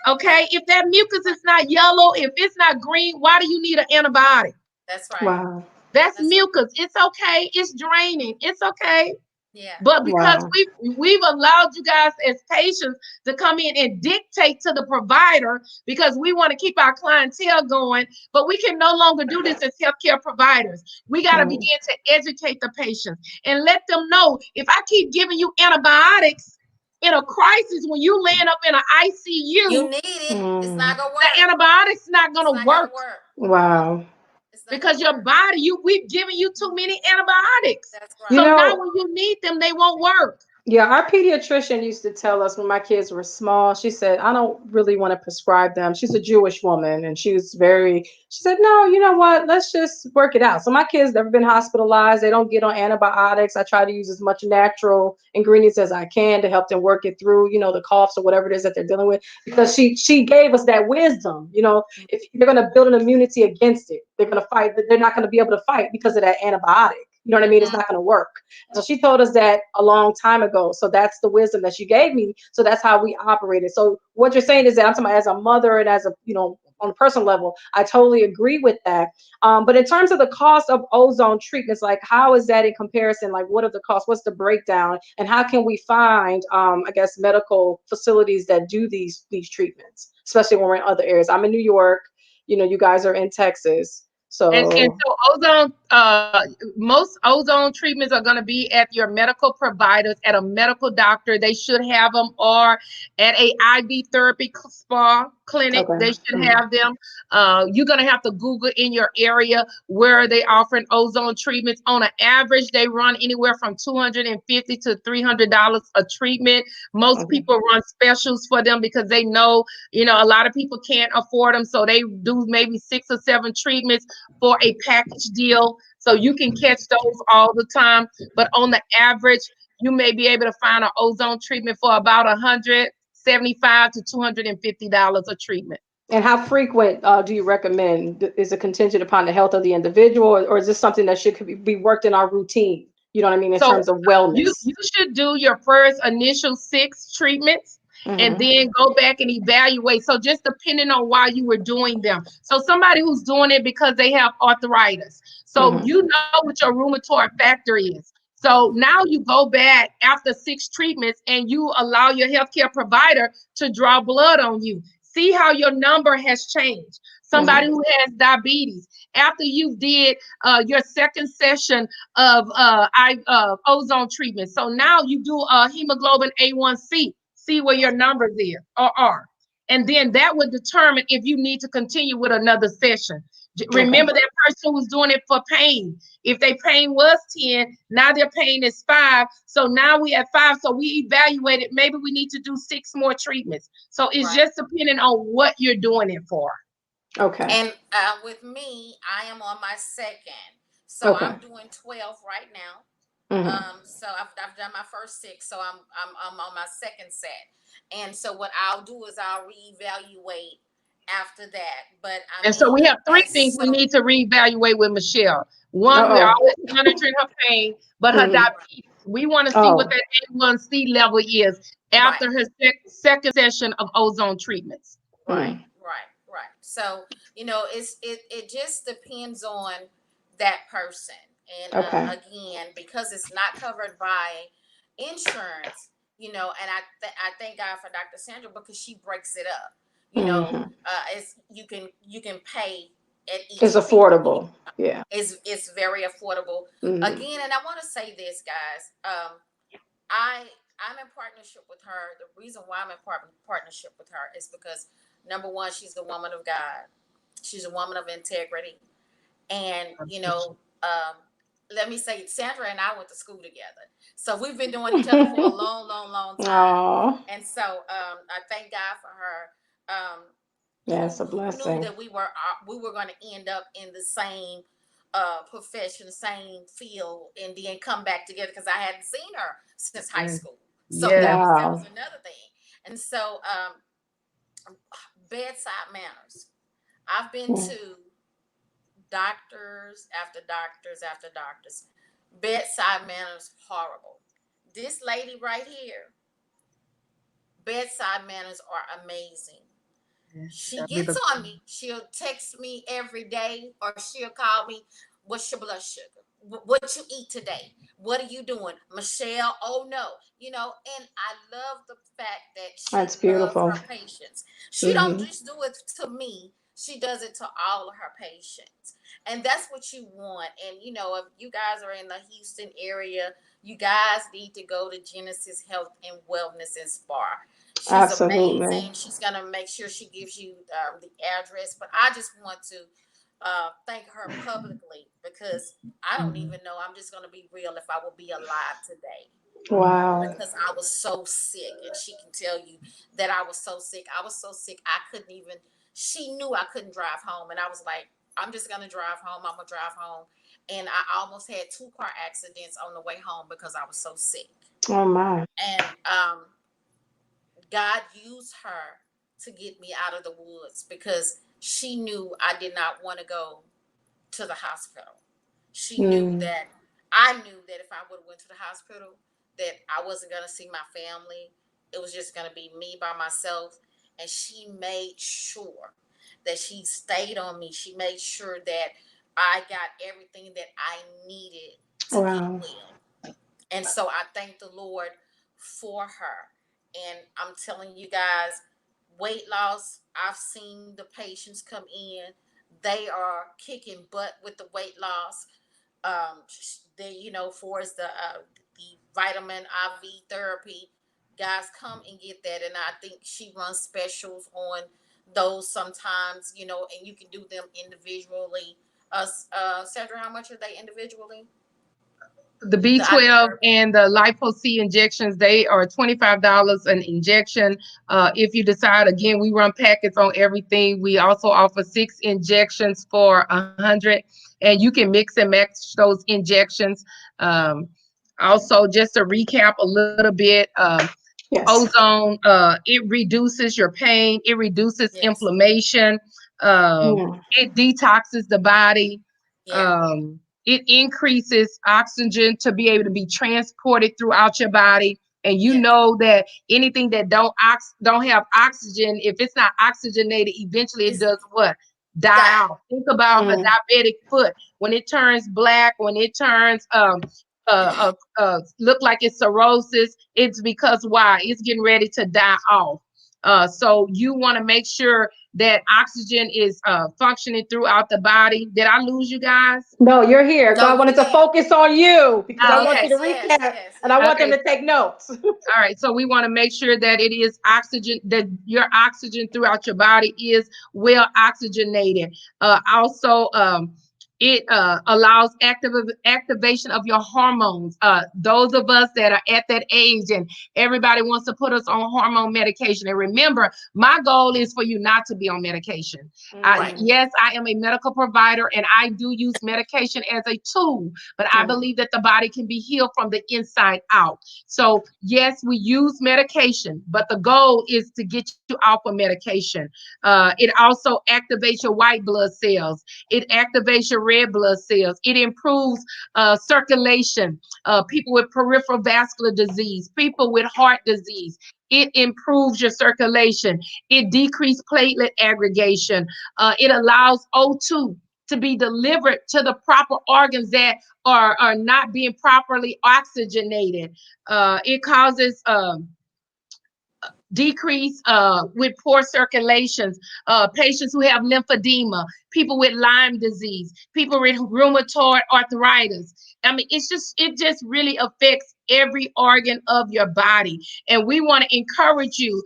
Okay, Right. if that mucus Right. is not yellow, if it's not green, why do you need an antibiotic? That's right. Wow. That's That's right. mucus. It's okay. It's draining. It's okay. Yeah. But because Wow. we've allowed you guys as patients to come in and dictate to the provider because we want to keep our clientele going, but we can no longer do this as healthcare providers. We got to Mm. begin to educate the patients and let them know, if I keep giving you antibiotics in a crisis when you laying up in an You ICU, need it. It's not Mm. gonna the work. antibiotics not It's gonna not gonna work work. Wow. It's not because gonna your work. body, we've given you too many antibiotics. That's You So right. now know, when you need them, they won't work. Yeah, our pediatrician used to tell us when my kids were small, she said, I don't really want to prescribe them. She's a Jewish woman and she said, no, you know what? Let's just work it out. So my kids never been hospitalized. They don't get on antibiotics. I try to use as much natural ingredients as I can to help them work it through, the coughs or whatever it is that they're dealing with. Because she gave us that wisdom. If they're going to build an immunity against it, they're going to fight, but they're not going to be able to fight because of that antibiotic. You know what I mean? It's Mm-hmm. not going to work. So she told us that a long time ago. So that's the wisdom that she gave me. So that's how we operated. So what you're saying is that I'm talking about as a mother and as a, on a personal level, I totally agree with that. But in terms of the cost of ozone treatments, like how is that in comparison? Like what are the costs? What's the breakdown? And how can we find, I guess, medical facilities that do these treatments, especially when we're in other areas? I'm in New York. You guys are in Texas. And So so most ozone treatments are going to be at your medical providers, at a medical doctor. They should have them, or at a IV therapy spa clinic. okay. They should have them. You're going to have to Google in your area where they offering ozone treatments. On an average, they run anywhere from $250 to $300 a treatment. Most Okay. people run specials for them because they know, a lot of people can't afford them, so they do maybe 6 or 7 treatments for a package deal. So you can catch those all the time. But on the average, you may be able to find an ozone treatment for about $175 to $250 a treatment. And how frequent do you recommend? Is it contingent upon the health of the individual, or is this something that should be worked in our routine? You know what I mean, in So terms of you wellness. should do your first initial 6 treatments and Hmm. then go back and evaluate. So just depending on why you were doing them. So somebody who's doing it because they have arthritis. So Hmm. you know what your rheumatoid factor is. So now you go back after 6 treatments and you allow your healthcare provider to draw blood on you. See how your number has changed. Somebody Hmm. who has diabetes, after you did your second session of ozone treatment. So now you do a hemoglobin A1C, see where your numbers is or are. And then that would determine if you need to continue with another session. Okay. Remember that person was doing it for pain. If their pain was 10, now their pain is 5. So now we at 5. So we evaluated, maybe we need to do 6 more treatments. So it's Right. just depending on what you're doing it for. Okay. And with me, I am on my second. So Okay. I'm doing 12 right now. Hmm. So I've done my first 6, so I'm on my second set. And so what I'll do is I'll reevaluate after that. But I And so mean, we it have three has things we so need to reevaluate with Michelle. Uh One, we're oh. always monitoring her pain, but her Hmm. diabetes. We want to see what Oh. that A1C level is right. after her second session of ozone treatments. Right, Mm. right. So it just depends on that person, and Okay. again, because it's not covered by insurance, and I thank God for Dr. Sandra because she breaks it up. Hmm. It's you can pay at It's each treatment. affordable. Yeah. It's very affordable. Hmm. Again, and I want to say this, guys. I I'm in partnership with her. The reason why I'm in partnership with her is because number one, she's a woman of God. She's a woman of integrity, and let me say, Sandra and I went to school together, so we've been knowing each other for a long, long, long time. Oh, And so I thank God for her. that's a Who knew blessing. that we were going to end up in the same profession, same field, and then come back together because I hadn't seen her since high Mm. school. So that Yes. was that was Wow. another thing. And so bedside manners. I've been Mm. to doctors after doctors after doctors. Bedside manners horrible. This lady right here, bedside manners are amazing. Yeah, She that'd be gets the on me. She'll text me every day or she'll call me. What's your blood sugar? What you eat today? What are you doing? Michelle, oh no. And I love the fact that she That's loves beautiful. her patients. She don't Hmm. just do it to me. She does it to all of her patients. And that's what you want. And if you guys are in the Houston area, you guys need to go to Genesis Health and Wellness and Spa. She's Absolutely. amazing. She's gonna make sure she gives you the address. But I just want to thank her publicly because I don't Mhm. even know. I'm just gonna be real if I will be alive today. Wow. because I was so sick. And she can tell you that I was so sick. I was so sick, I couldn't even, she knew I couldn't drive home. And I was like, I'm just going to drive home. I'm going to drive home. And I almost had 2 car accidents on the way home because I was so sick. Oh my. And God used her to get me out of the woods because she knew I did not want to go to the hospital. She knew Mm. that I knew that if I would have went to the hospital, that I wasn't gonna see my family. It was just gonna be me by myself. And she made sure that she stayed on me. She made sure that I got everything that I needed to get Wow. well. And so I thank the Lord for her. And I'm telling you guys, weight loss, I've seen the patients come in. They are kicking butt with the weight loss. They, for as the vitamin IV therapy, guys come and get that. And I think she runs specials on those sometimes, and you can do them individually. Sandra, how much are they individually? The The IV B12 therapy. and the Lipo C injections, they are $25 an injection. If you decide, again, we run packets on everything. We also offer 6 injections for 100, and you can mix and match those injections. Um, Also, just to recap a little bit, Yes. ozone, it reduces your pain, it reduces Yes. inflammation, Mm. it detoxes the body, Yeah. it increases oxygen to be able to be transported throughout your body. And you Yes. know that anything that don't have oxygen, if it's not oxygenated, eventually it It's does what? Die die. out. Think about a Mm. diabetic foot when it turns black, when it turns look like it's cirrhosis. It's because why? It's getting ready to die off. So you want to make sure that oxygen is functioning throughout the body. Did I lose you guys? No, you're here. No, God you wanted to there. focus on you because I Oh, want you okay. to Yes, yes, recap yes, and I yes. want them Okay. to take notes. All right, so we want to make sure that it is oxygen, that your oxygen throughout your body is well oxygenated. Also, it allows activation of your hormones. Those of us that are at that age, and everybody wants to put us on hormone medication. And remember, my goal is for you not to be on medication. Right. Mm. Yes, I am a medical provider, and I do use medication as a tool, but I Mm. believe that the body can be healed from the inside out. So, yes, we use medication, but the goal is to get you off of medication. It also activates your white blood cells, it activates your red blood cells, it improves circulation. People with peripheral vascular disease, people with heart disease. It improves your circulation. It decreases platelet aggregation. It allows O2 to be delivered to the proper organs that are not being properly oxygenated. It causes decrease with poor circulations, patients who have lymphedema, people with Lyme disease, people with rheumatoid arthritis. I mean, it just really affects every organ of your body. And we want to encourage you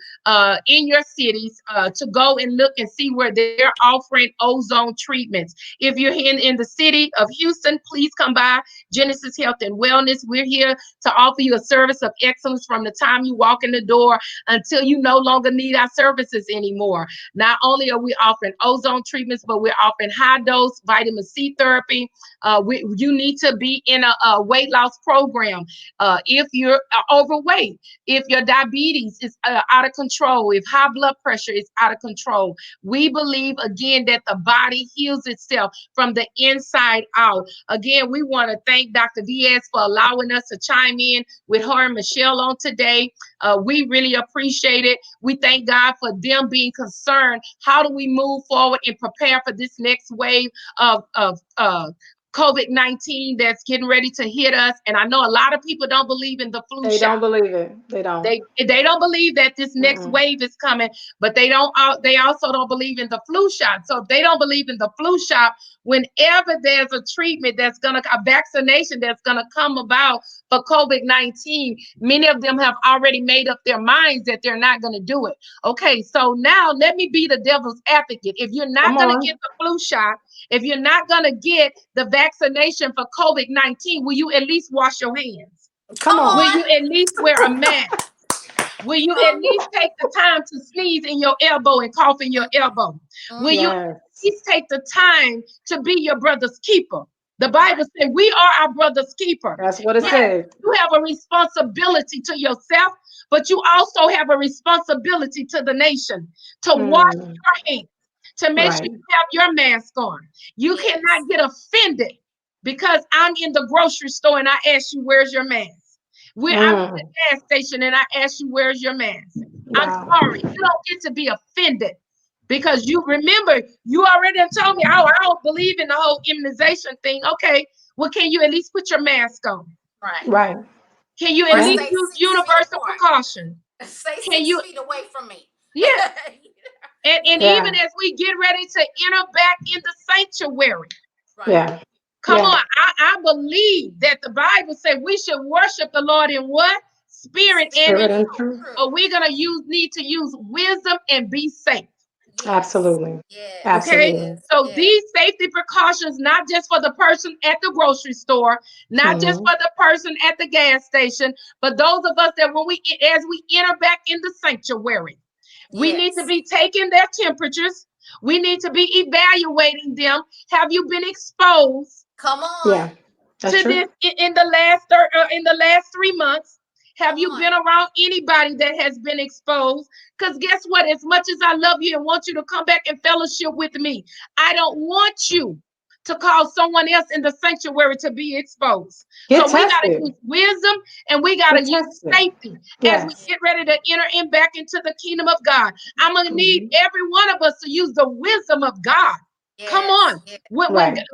in your cities to go and look and see where they're offering ozone treatments. If you're in the city of Houston, please come by Genesis Health and Wellness. We're here to offer you a service of excellence from the time you walk in the door until you no longer need our services anymore. Not only are we offering ozone treatments, but we're offering high dose vitamin C therapy. You need to be in a weight loss program. If you're overweight, if your diabetes is out of control, if high blood pressure is out of control, we believe again that the body heals itself from the inside out. Again, we want to thank Dr. Diaz for allowing us to chime in with her and Michelle on today. We really appreciate it. We thank God for them being concerned. How do we move forward and prepare for this next wave of COVID-19 that's getting ready to hit us? And I know a lot of people don't believe in the flu They shot. don't believe it. They don't. They don't believe that this next Mm-mm. wave is coming, but they also don't believe in the flu shot. So if they don't believe in the flu shot, whenever there's a treatment a vaccination that's gonna come about for COVID-19, many of them have already made up their minds that they're not gonna do it. Okay, so now let me be the devil's advocate. If you're not Come gonna on. get the flu shot, if you're not gonna get the vaccination for COVID-19, will you at least wash your hands? Come Come on. Will on. you at least wear a mask? Will you at least take the time to sneeze in your elbow and cough in your elbow? Will you at Yes. least take the time to be your brother's keeper? The Bible Right. says we are our brother's keeper. That's what it Yes, Right. says. you have a responsibility to yourself, but you also have a responsibility to the nation to wash Mm, your hands, to make sure right. you have your mask on. You Yes. cannot get offended because I'm in the grocery store and I ask you, where's your mask? I'm at the Mm, gas station and I ask you, where's your mask? I'm wow. sorry. You don't get to be offended because you remember you already have told me, oh, I don't believe in the whole immunization thing. Okay, well, can you at least put your mask on? Right. Right. Can you at Or Yeah. least stay use 6 feet universal apart. precaution? Stay Can six you, feet away from me. yeah. And Yeah. even Yeah. as we get ready to enter back in the sanctuary, Right. Yeah. come Yeah. on, I believe that the Bible said we should worship the Lord in what? Spirit and in Spirit Spirit and and truth. truth. truth. But we're gonna need to use wisdom and be safe. Yes. Absolutely. Yes. Okay. Absolutely. Yes. So Yes. these safety precautions, not just for the person at the grocery store, not just Hmm. for the person at the gas station, but those of us that as we enter back in the sanctuary, we need to Yes. be taking their temperatures. We need to be evaluating them. Have you been exposed Come on. Yeah. That's to true. this in the last 3 months? Have Come you on. been around anybody that has been exposed? Because guess what? As much as I love you and want you to come back and fellowship with me, I don't want you to cause someone else in the sanctuary to be exposed. Get So we got to tested. use wisdom and we got Get to use tested. safety as we Yes. get ready to enter in back into the kingdom of God. I'm going to need Hmm. every one of us to use the wisdom of God. Come Yes. on. Yes.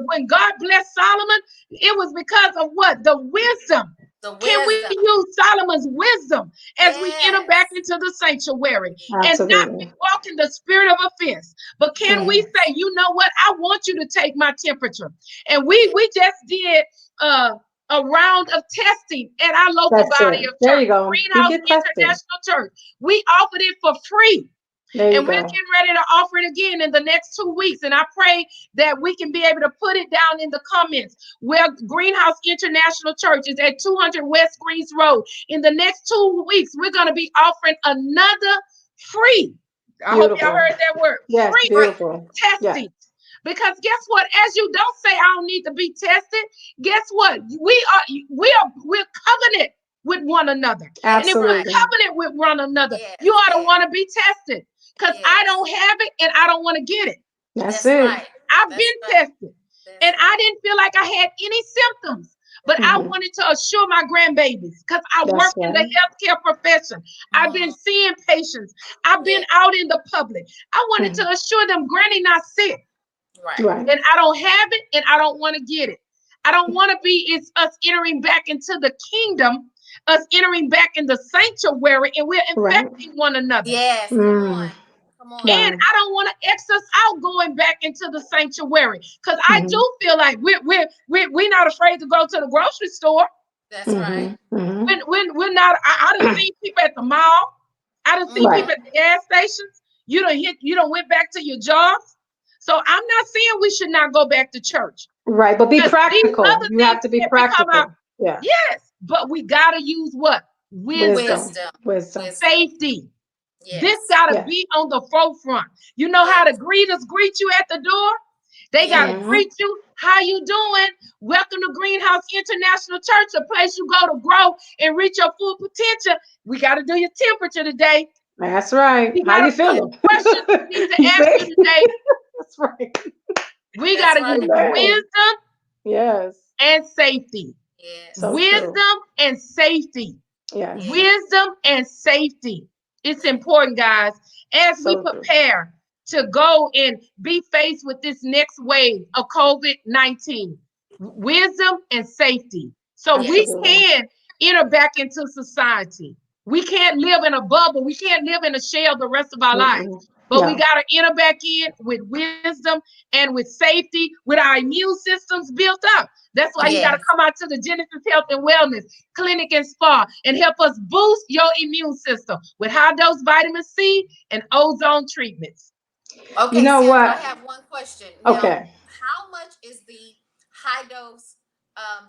When God blessed Solomon, it was because of what? The wisdom. The Can we wisdom. use Solomon's wisdom as we enter back Yes. into the sanctuary and not Absolutely. walk in the spirit of offense? But can we Hmm. say, Yes. you know what? I want you to take my temperature. And we Yes. we just did uh, a round of testing at our local That's body it. of There church, you go. We Greenhouse get tested. International Church. We offered it for free. There you And we're go. getting ready to offer it again in the next 2 weeks. And I pray that we can be able to put it down in the comments where Greenhouse International Church is at 200 West Greens Road. In the next 2 weeks, we're going to be offering another free. I hope y'all Beautiful. heard that word, Yes. free Free. Beautiful. Yeah. testing. Because guess what? As you don't say, I don't need to be tested. Guess what? We're covenant with one another. And That's if we're right. Absolutely. covenant with one another, you Yes. ought to Yes. want to be tested because I Yes. don't have it and I don't want to get it. That's That's it. right. I've That's been right. tested That's and I right. didn't feel like I had any symptoms, but I Hmm. wanted to assure my grandbabies because I work That's in the right. healthcare profession. I've been Mm-hmm. seeing patients, I've been Yes. out in the public. I wanted Hmm. to assure them, Granny not sick Right. Right. and I don't have it and I don't want to get it. I don't want to be it's us entering back into the kingdom, us entering back in the sanctuary, and we're Right. infecting one another. Yes. Come on. Mm. Come on. And Wow. I don't want to X us out going back into the sanctuary because I Hmm. do feel like we're not afraid to go to the grocery store. That's right. Hmm. Hmm. We're not. I done seen people at the mall. I done seen Right. people at the gas stations. You don't went back to your jobs. So I'm not saying we should not go back to church. Right. But be Because these practical. other You things have to be can't become our practical. Yeah. yes, but we gotta use what? Wisdom, Wisdom. Wisdom. Wisdom. Wisdom. safety. This Yes. gotta Yeah. be on the forefront. You know how the Yes. greeters greet you at the door? They gotta Yes. Hmm. greet you. How you doing? Welcome to Greenhouse International Church, a place you go to grow and reach your full potential. We gotta do your temperature today. That's right. We How got you a couple feeling? questions we need to You ask you see? today. That's right. We That's gotta right. use Amen. wisdom Yes. and safety. So Yes. true. Wisdom and safety. Yes. Yes. Wisdom and safety. It's Yes. important, guys, as we So true. prepare to go and be faced with this next wave of COVID-19. Wisdom and safety. So we Yes. Absolutely. can enter back into society. We can't live in a bubble. We can't live in a shell the rest of our lives. Mm-mm. But we No. got to enter back in with wisdom and with safety, with our immune systems built up. That's why you got to Yes. come out to the Genesis Health and Wellness Clinic and Spa and help us boost your immune system with high dose vitamin C and ozone treatments. You Okay, know Sandra, I what? have one question. Now, Okay. how much is the high dose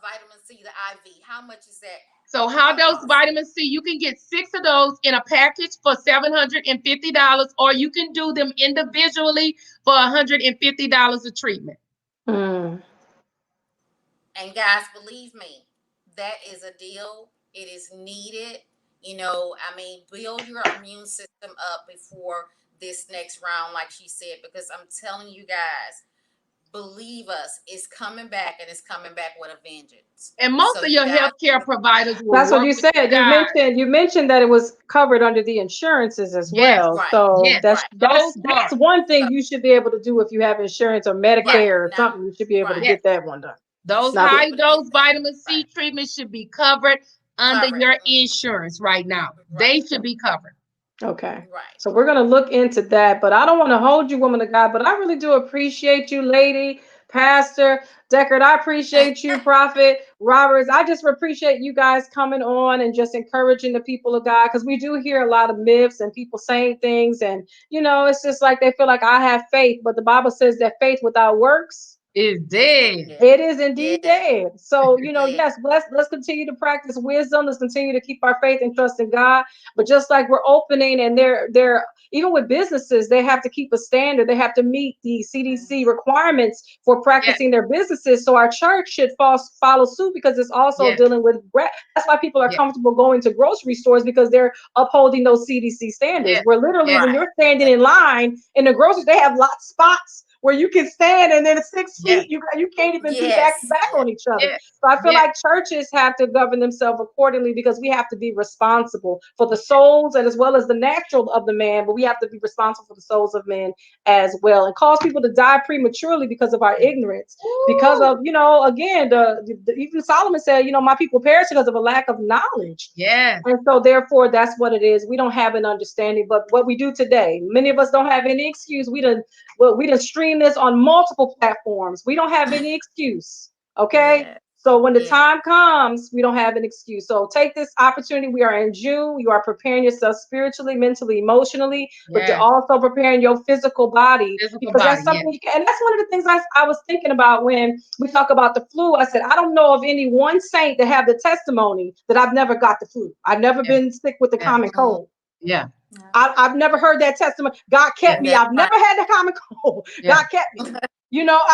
vitamin C, the IV? How much is that? So high dose vitamin C, you can get 6 of those in a package for $750, or you can do them individually for $150 a treatment. Mm. And guys, believe me, that is a deal. It is needed. I mean, build your immune system up before this next round, like she said, because I'm telling you guys, believe us, it's coming back, and it's coming back with a vengeance. And most So of you your guys, healthcare providers will That's what work you with you said. You guys. mentioned that it was covered under the insurances as Yes, well. right, So yes, that's right. that's those that's are. one So thing you should be able to do if you have insurance or Yes, right Medicare or now, something. You should be able to right, yes. get that one done. you Those should Now, be high able to get dose that. vitamin C Right, treatments should be covered under covered. your insurance right now. They Right, should be covered. okay. right. So we're going to look into that, but I don't want to hold you, woman of God, but I really do appreciate you, lady, Pastor Deckard. I appreciate you, Prophet Roberts. I just appreciate you guys coming on and just encouraging the people of God, because we do hear a lot of myths and people saying things, and it's just like they feel like I have faith, but the Bible says that faith without works, Is It's dead. dead. it is indeed Yeah, dead. So, dead. yes, let's continue to practice wisdom. Let's continue to keep our faith and trust in God. But just like we're opening, and they're even with businesses, they have to keep a standard. They have to meet the CDC Mhm. requirements for Yes, practicing their businesses. So our church should follow suit, because it's also yes, dealing with that's why people are yes, comfortable going to grocery stores, because they're upholding those CDC standards. yes, Where literally yes, when Right. you're standing Yes. in line in the grocery, they have lots spots where you can stand, and then 6 feet, yes, you can't even be back to Yes. back Yes. on each other. yes, So I feel yes, like churches have to govern themselves accordingly, because we have to be responsible for the souls and as well as the natural of the man, but we have to be responsible for the souls of men as well, and cause people to die prematurely because of our ignorance, because woo, of again, even Solomon said, my people perish because of a lack of knowledge. yes, And so, therefore, that's what it is. We don't have an understanding, but what we do today, many of us don't have any excuse. We done stream this on multiple platforms. We don't have any excuse. Okay. Yeah. So when the Yeah. time comes, we don't have an excuse. So take this opportunity. We are in June. You are preparing yourself spiritually, mentally, emotionally, but you're yes. also preparing your physical body, Physical because body, that's yes, something you can. And that's one of the things I was thinking about when we talk about the flu. I said, I don't know of any one saint that have the testimony that I've never got the flu. I've never yes, been sick with the yes, common Mm, cold. yeah, yeah. I've never heard that testimony. God kept yes, me. That's I've right. never had the common cold. yeah, God kept me.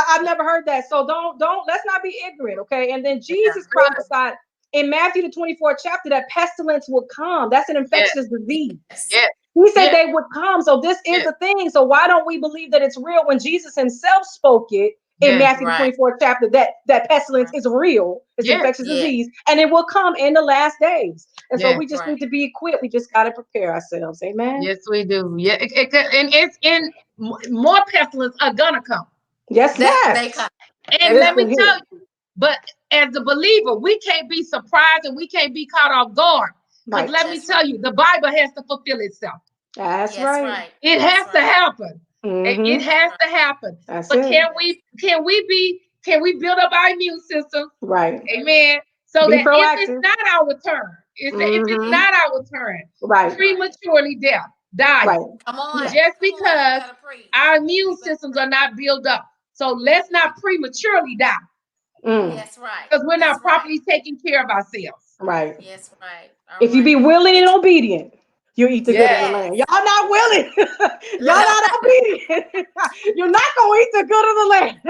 I've never heard that. So let's not be ignorant, okay? And then Yeah. Jesus prophesied in Matthew the 24th chapter that pestilence would come. That's an yes, infectious disease. Yes. yes, He said yes, they would come. So this is yes, a thing. So why don't we believe that it's real when Jesus himself spoke it in yes, Matthew the Right. 24th chapter, that pestilence Right. is real, it's yes, infectious Yeah. disease, and it will come in the last days. And so yes, we just Right. need to be equipped. We just got to prepare ourselves. Amen. yes, we do. Yeah, and it's in more pestilence are gonna come. Yes, They yes. come. They And let come. me Listen tell here. you, but as a believer, we can't be surprised and we can't be caught off guard. Because Right. let me That's right. tell you, the Bible has to fulfill itself. That's Yes. right. Right. It That's has to right. happen. It Mm-hmm. That's has right. to happen. That's But it. can we build up our immune system? Right. Amen. So Be that if it's proactive. not our turn, if it's Mm-hmm. Mm-hmm. not our turn, Right. Right. prematurely death, dying, Right. Come on. Yeah. just Come on. You because better preach. our immune You better systems preach. are not built up. So let's Yeah. not prematurely die Mm. Yes. Right. because we're That's not right. properly taking care of ourselves. Right. Yes. Right. All If you right. be willing and Did obedient, you eat the good of Yes, the land. Yes. Y'all not willing. Y'all Yes. not obedient. You're not gonna eat the good of the land.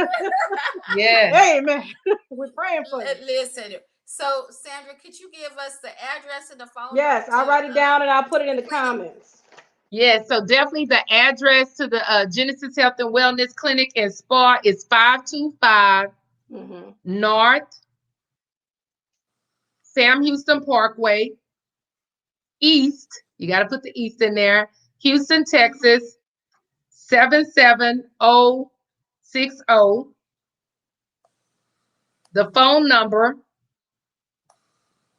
yes. Amen. We're praying for you. Listen. So, Sandra, could you give us the address and the phone number Yes, I'll write it down and I'll put it to in the the clinic? comments. Yes, so definitely the address to the Genesis Health and Wellness Clinic and Spa is 525 Mm-hmm. North Sam Houston Parkway, East. You got to put the East in there. Houston, Mm-hmm. Texas 77060. The phone number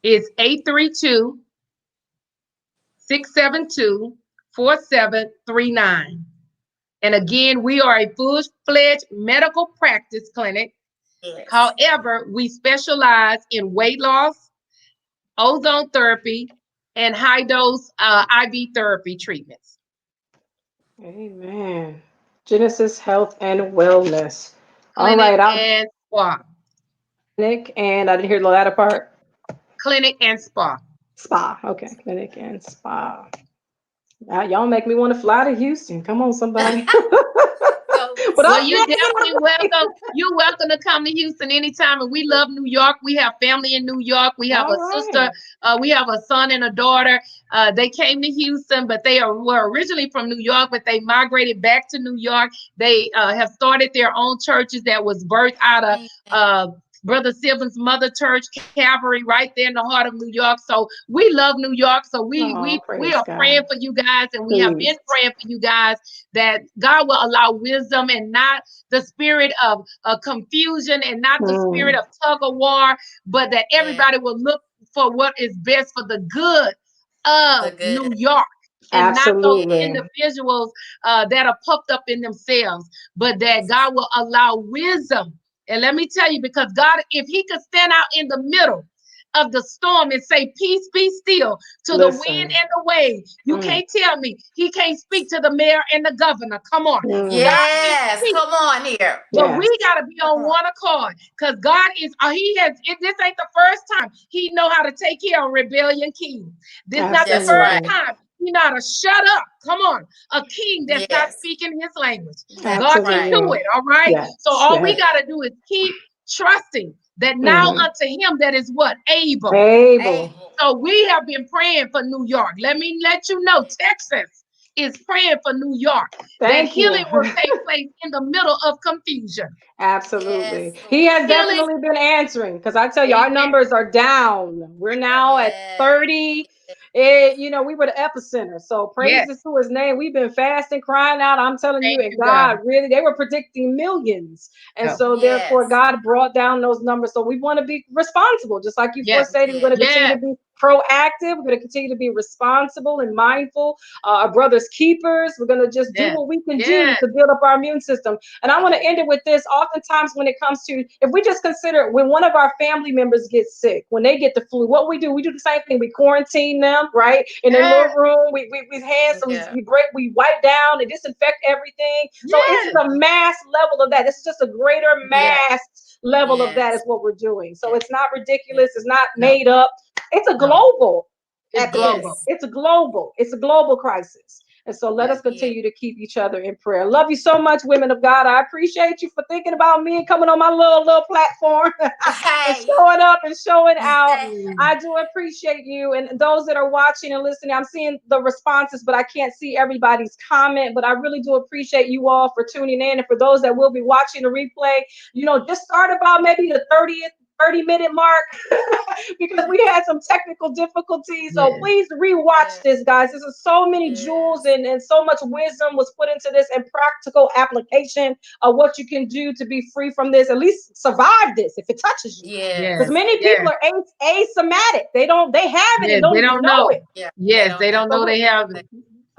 is 832-672-4739. And again, we are a full-fledged medical practice clinic. Yes. However, we specialize in weight loss, ozone therapy, and high dose IV therapy treatments. Amen. Genesis Health and Wellness. All Clinic right. and spa. Clinic, and I didn't hear the latter part. Clinic and spa. Spa. Okay, clinic and spa. Now, y'all make me want to fly to Houston. Come on, somebody. So But Well, I'm you're thinking definitely welcome. You're welcome to come to Houston anytime. And we love New York. We have family in New York. We have all a sister. right. We have a son and a daughter. They came to Houston, but were originally from New York, but they migrated back to New York. They have started their own churches that was birthed out of amen. uh, Brother Sylvan's mother church, Calvary, right there in the heart of New York. So we love New York. So Oh, we praise are praying God. for you guys, and we have been Please. praying for you guys that God will allow wisdom and not the spirit of confusion and not the spirit Mm, of tug of war, but that Yeah, everybody will look for what is best for the good the of New good. York. And not those absolutely. individuals that are puffed up in themselves, but that God will allow wisdom. And let me tell you, because God, if He could stand out in the middle of the storm and say, "Peace, be still," to the wind Listen. and the wave, you Mm, can't tell me He can't speak to the mayor and the governor. Come on. mm, God can Yes, speak. come on here. But we yes. got to be Come on on. one accord because God is, this ain't the first time He know how to take care of rebellion king. This not the That's first right. Absolutely. time He know how to shut up. Come on. A king that's not Yes, speaking his language. that's God can right. do Absolutely. it. All right. Yes. So all we Yes. got Yeah. to do is keep trusting that now Hmm. unto Him that is what? Able. Able. Able. So we have been praying for New York. Let me let you know, Texas is praying for New York, that Thank you. healing will take place in the middle of confusion. Yes, Absolutely. He Lord. has Healing, definitely been answering because I tell you, our amen. numbers are down. We're now at Yes. 30. We were the epicenter. So Yes, praises to his name. We've been fasting, crying out. I'm telling you, thank and you, God. God really, they were predicting millions. And Yeah. so therefore, Yes. God brought down those numbers. So we want to be responsible, just like you Yes, forestated. We're going to Yes. continue yes, to be proactive. We're going to continue to be responsible and mindful. Our brothers' keepers. We're going to just do yes, what we can do yes, to build up our immune system. And I want to Yes. end it with this. Oftentimes, when it comes to, if we just consider when one of our family members gets sick, when they get the flu, what we do the same thing. We quarantine them, right? In a little yes, room, we hand, so Yeah. we wipe down and disinfect everything. So it's yes, the mass level of that. This is just a greater Yeah. mass level of that Yes. is what we're doing. So Yes. it's not Yes. ridiculous. It's not no, made up. It's a no. global It's epidemic. global. Yes. It's a global. It's a global crisis. And so let Yes. us Yes. continue to keep each other in prayer. Love you so much, women of God. I appreciate you for thinking about me and coming on my little platform and Hey. showing up and showing out. Mm. I do appreciate you. And those that are watching and listening, I'm seeing the responses, but I can't see everybody's comment. But I really do appreciate you all for tuning in. And for those that will be watching the replay, just start about maybe the 30-minute mark because we had some technical difficulties. So Yes, please rewatch Yes. this, guys. This is so many jewels Yes. and so much wisdom was put into this and practical application of what you can do to be free from this, at least survive this if it touches you. Because yes, Yes. many people yes, are asymptomatic. They have it and yes. don't They even don't know know. it. Yeah. They Yes, don't they know. don't So know they have They it.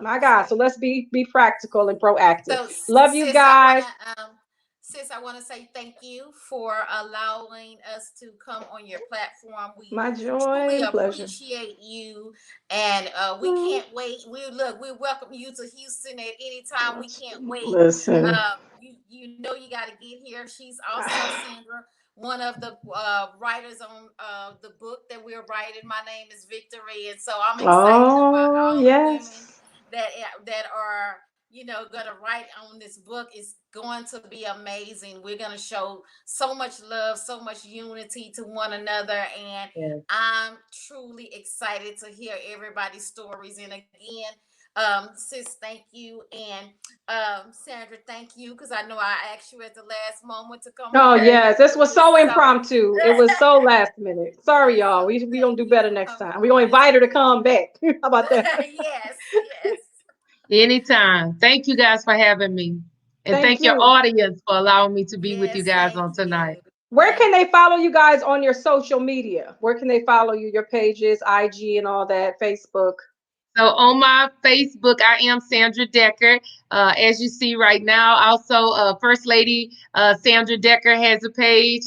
my God, so let's be practical and proactive. So, Love you sis, I guys. wanna sis, I wanna say thank you for allowing us to come on your platform. We My joy truly and pleasure. appreciate you, and we Mm, can't wait. We welcome you to Houston at any time. We can't wait. listen. You know you got to get here. She's also Sandra, one of the writers on the book that we're writing. My name is Victory, and so I'm excited about Oh, all the women yes. that are gonna write on this book. Is going to be amazing. We're gonna show so much love, so much unity to one another, and Yes. I'm truly excited to hear everybody's stories. And again, sis, thank you, and Sandra, thank you, because I know I asked you at the last moment to come Oh on, yes, this which was is so so impromptu. It was so last minute. Sorry, so y'all. We thank gonna do you better for next coming time. We gonna on. It's invite her to come back. How about that? yes, yes. Anytime. Thank you guys for having me. And Thank thank your you. audience for allowing me to be with you Yes, guys thank on tonight. you. Where Thank can they follow you guys on your social media? Where can they follow you? Your pages, IG, and all that, Facebook. So on my Facebook, I am Sandra Deckard. As you see right now, also First Lady Sandra Deckard has a page.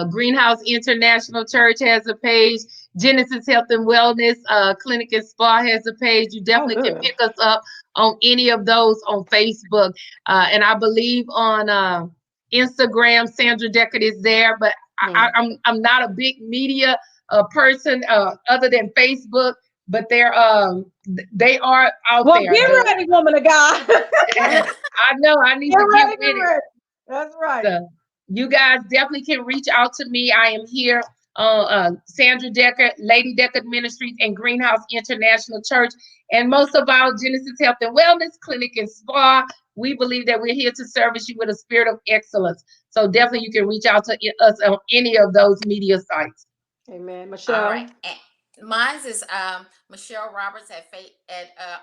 Greenhouse International Church has a page. Genesis Health and Wellness Clinic and Spa has a page. You Oh, definitely can good. pick us up on any of those on Facebook. And I believe on Instagram, Sandra Deckard is there. But I'm not a big media person other than Facebook, but they are out Well, there. get ready, woman of God. I know I need Get to get ready, get with it. ready. That's right. So you guys definitely can reach out to me. I am here Sandra Deckard, Lady Deckard Ministries, and Greenhouse International Church. And most of all, Genesis Health and Wellness Clinic and Spa. We believe that we're here to service you with a spirit of excellence. So definitely you can reach out to us on any of those media sites. Amen. All right. Michelle. Mine's is Michelle Roberts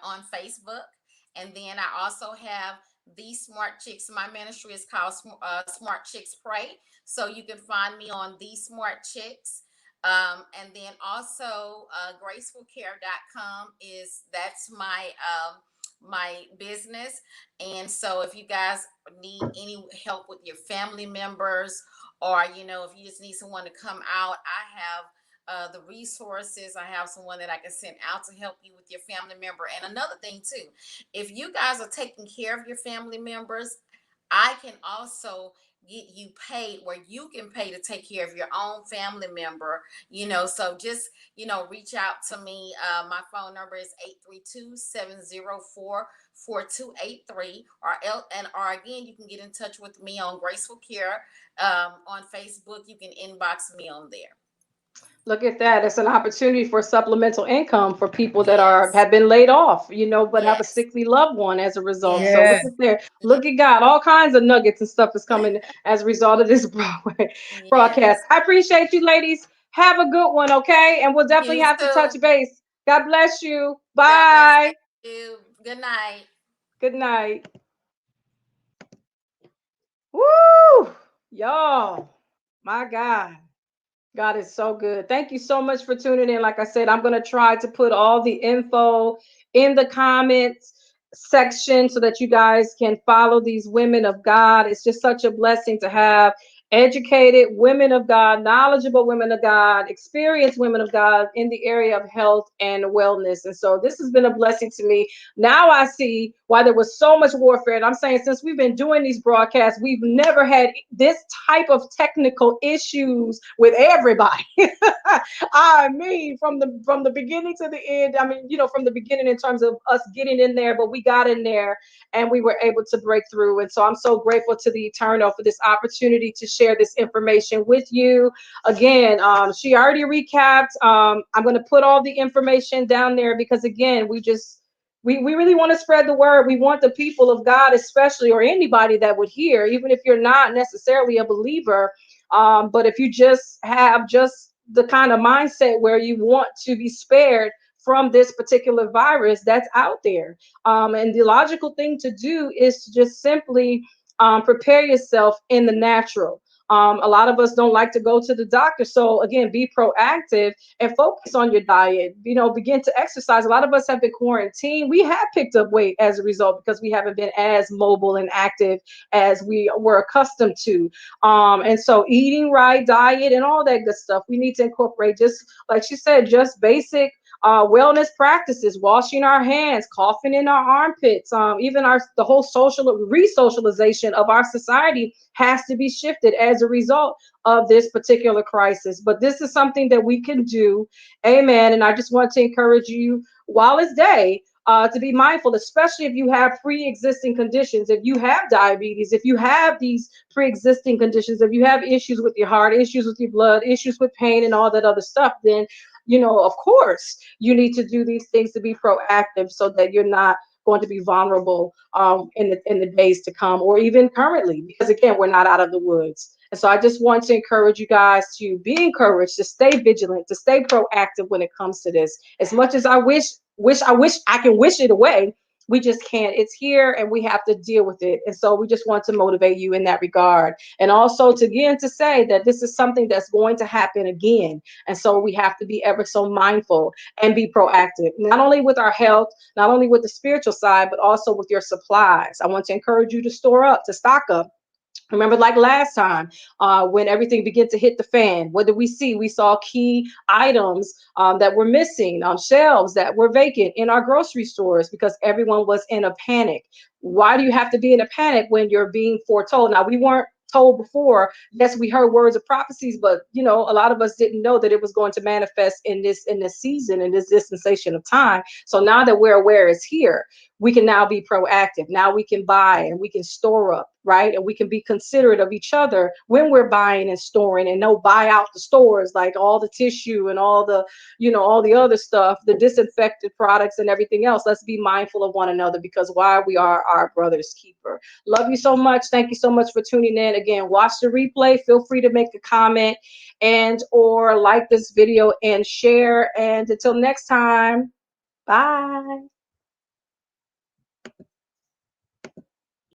on Facebook, and then I also have the Smart Chicks. My ministry is called Smart Chicks Pray, so you can find me on the Smart Chicks. And then also gracefulcare.com that's my business. And so if you guys need any help with your family members, or if you just need someone to come out, I have the resources. I have someone that I can send out to help you with your family member. And another thing too, if you guys are taking care of your family members, I can also get you paid where you can pay to take care of your own family member. So just reach out to me. My phone number is 832-704-4283, or again, you can get in touch with me on Graceful Care on Facebook. You can inbox me on there. Look at that. It's an opportunity for supplemental income for people that Yes. have been laid off, but have a Yes. sickly loved one as a result. So Yes. look Yeah. at there. Look at God. All kinds of nuggets and stuff is coming as a result of this broadcast. Yes. I appreciate you, ladies. Have a good one, okay? And we'll definitely You have to touch too. base. God bless you. God bless Bye. you. Good night. Good night. Woo! Y'all, my God. God is so good. Thank you so much for tuning in. Like I said, I'm going to try to put all the info in the comments section so that you guys can follow these women of God. It's just such a blessing to have educated women of God, knowledgeable women of God, experienced women of God in the area of health and wellness. And so this has been a blessing to me. Now I see why there was so much warfare. And I'm saying, since we've been doing these broadcasts, we've never had this type of technical issues with everybody. I mean, from the beginning to the end. I mean, from the beginning in terms of us getting in there, but we got in there and we were able to break through. And so I'm so grateful to the Eternal for this opportunity to share this information with you. Again, she already recapped. I'm going to put all the information down there because, again, we really want to spread the word. We want the people of God, especially, or anybody that would hear, even if you're not necessarily a believer, but if you just have just the kind of mindset where you want to be spared from this particular virus that's out there. And the logical thing to do is to just simply prepare yourself in the natural. A lot of us don't like to go to the doctor. So again, be proactive and focus on your diet. Begin to exercise. A lot of us have been quarantined. We have picked up weight as a result because we haven't been as mobile and active as we were accustomed to. And so eating right, diet, and all that good stuff, we need to incorporate, just like she said, just basic wellness practices, washing our hands, coughing in our armpits, even the whole social re-socialization of our society has to be shifted as a result of this particular crisis. But this is something that we can do. Amen. And I just want to encourage you while it's day, to be mindful, especially if you have pre-existing conditions, if you have diabetes, if you have these pre-existing conditions, if you have issues with your heart, issues with your blood, issues with pain and all that other stuff, then of course, you need to do these things to be proactive so that you're not going to be vulnerable in the days to come, or even currently, because again, we're not out of the woods. And so I just want to encourage you guys to be encouraged, to stay vigilant, to stay proactive when it comes to this. As much as I wish I can wish it away, we just can't. It's here and we have to deal with it. And so we just want to motivate you in that regard. And also to say that this is something that's going to happen again. And so we have to be ever so mindful and be proactive, not only with our health, not only with the spiritual side, but also with your supplies. I want to encourage you to store up, to stock up. Remember, like last time, when everything began to hit the fan, what did we see? We saw key items that were missing, shelves that were vacant in our grocery stores because everyone was in a panic. Why do you have to be in a panic when you're being foretold? Now, we weren't told before, yes, we heard words of prophecies, but you know, a lot of us didn't know that it was going to manifest in this season, in this dispensation of time. So now that we're aware it's here, we can now be proactive. Now we can buy and we can store up, right? And we can be considerate of each other when we're buying and storing, and no buy out the stores, like all the tissue and all the, you know, all the other stuff, the disinfected products and everything else. Let's be mindful of one another, because why, we are our brother's keeper. Love you so much. Thank you so much for tuning in. Again, watch the replay. Feel free to make a comment and or like this video and share. And until next time, bye.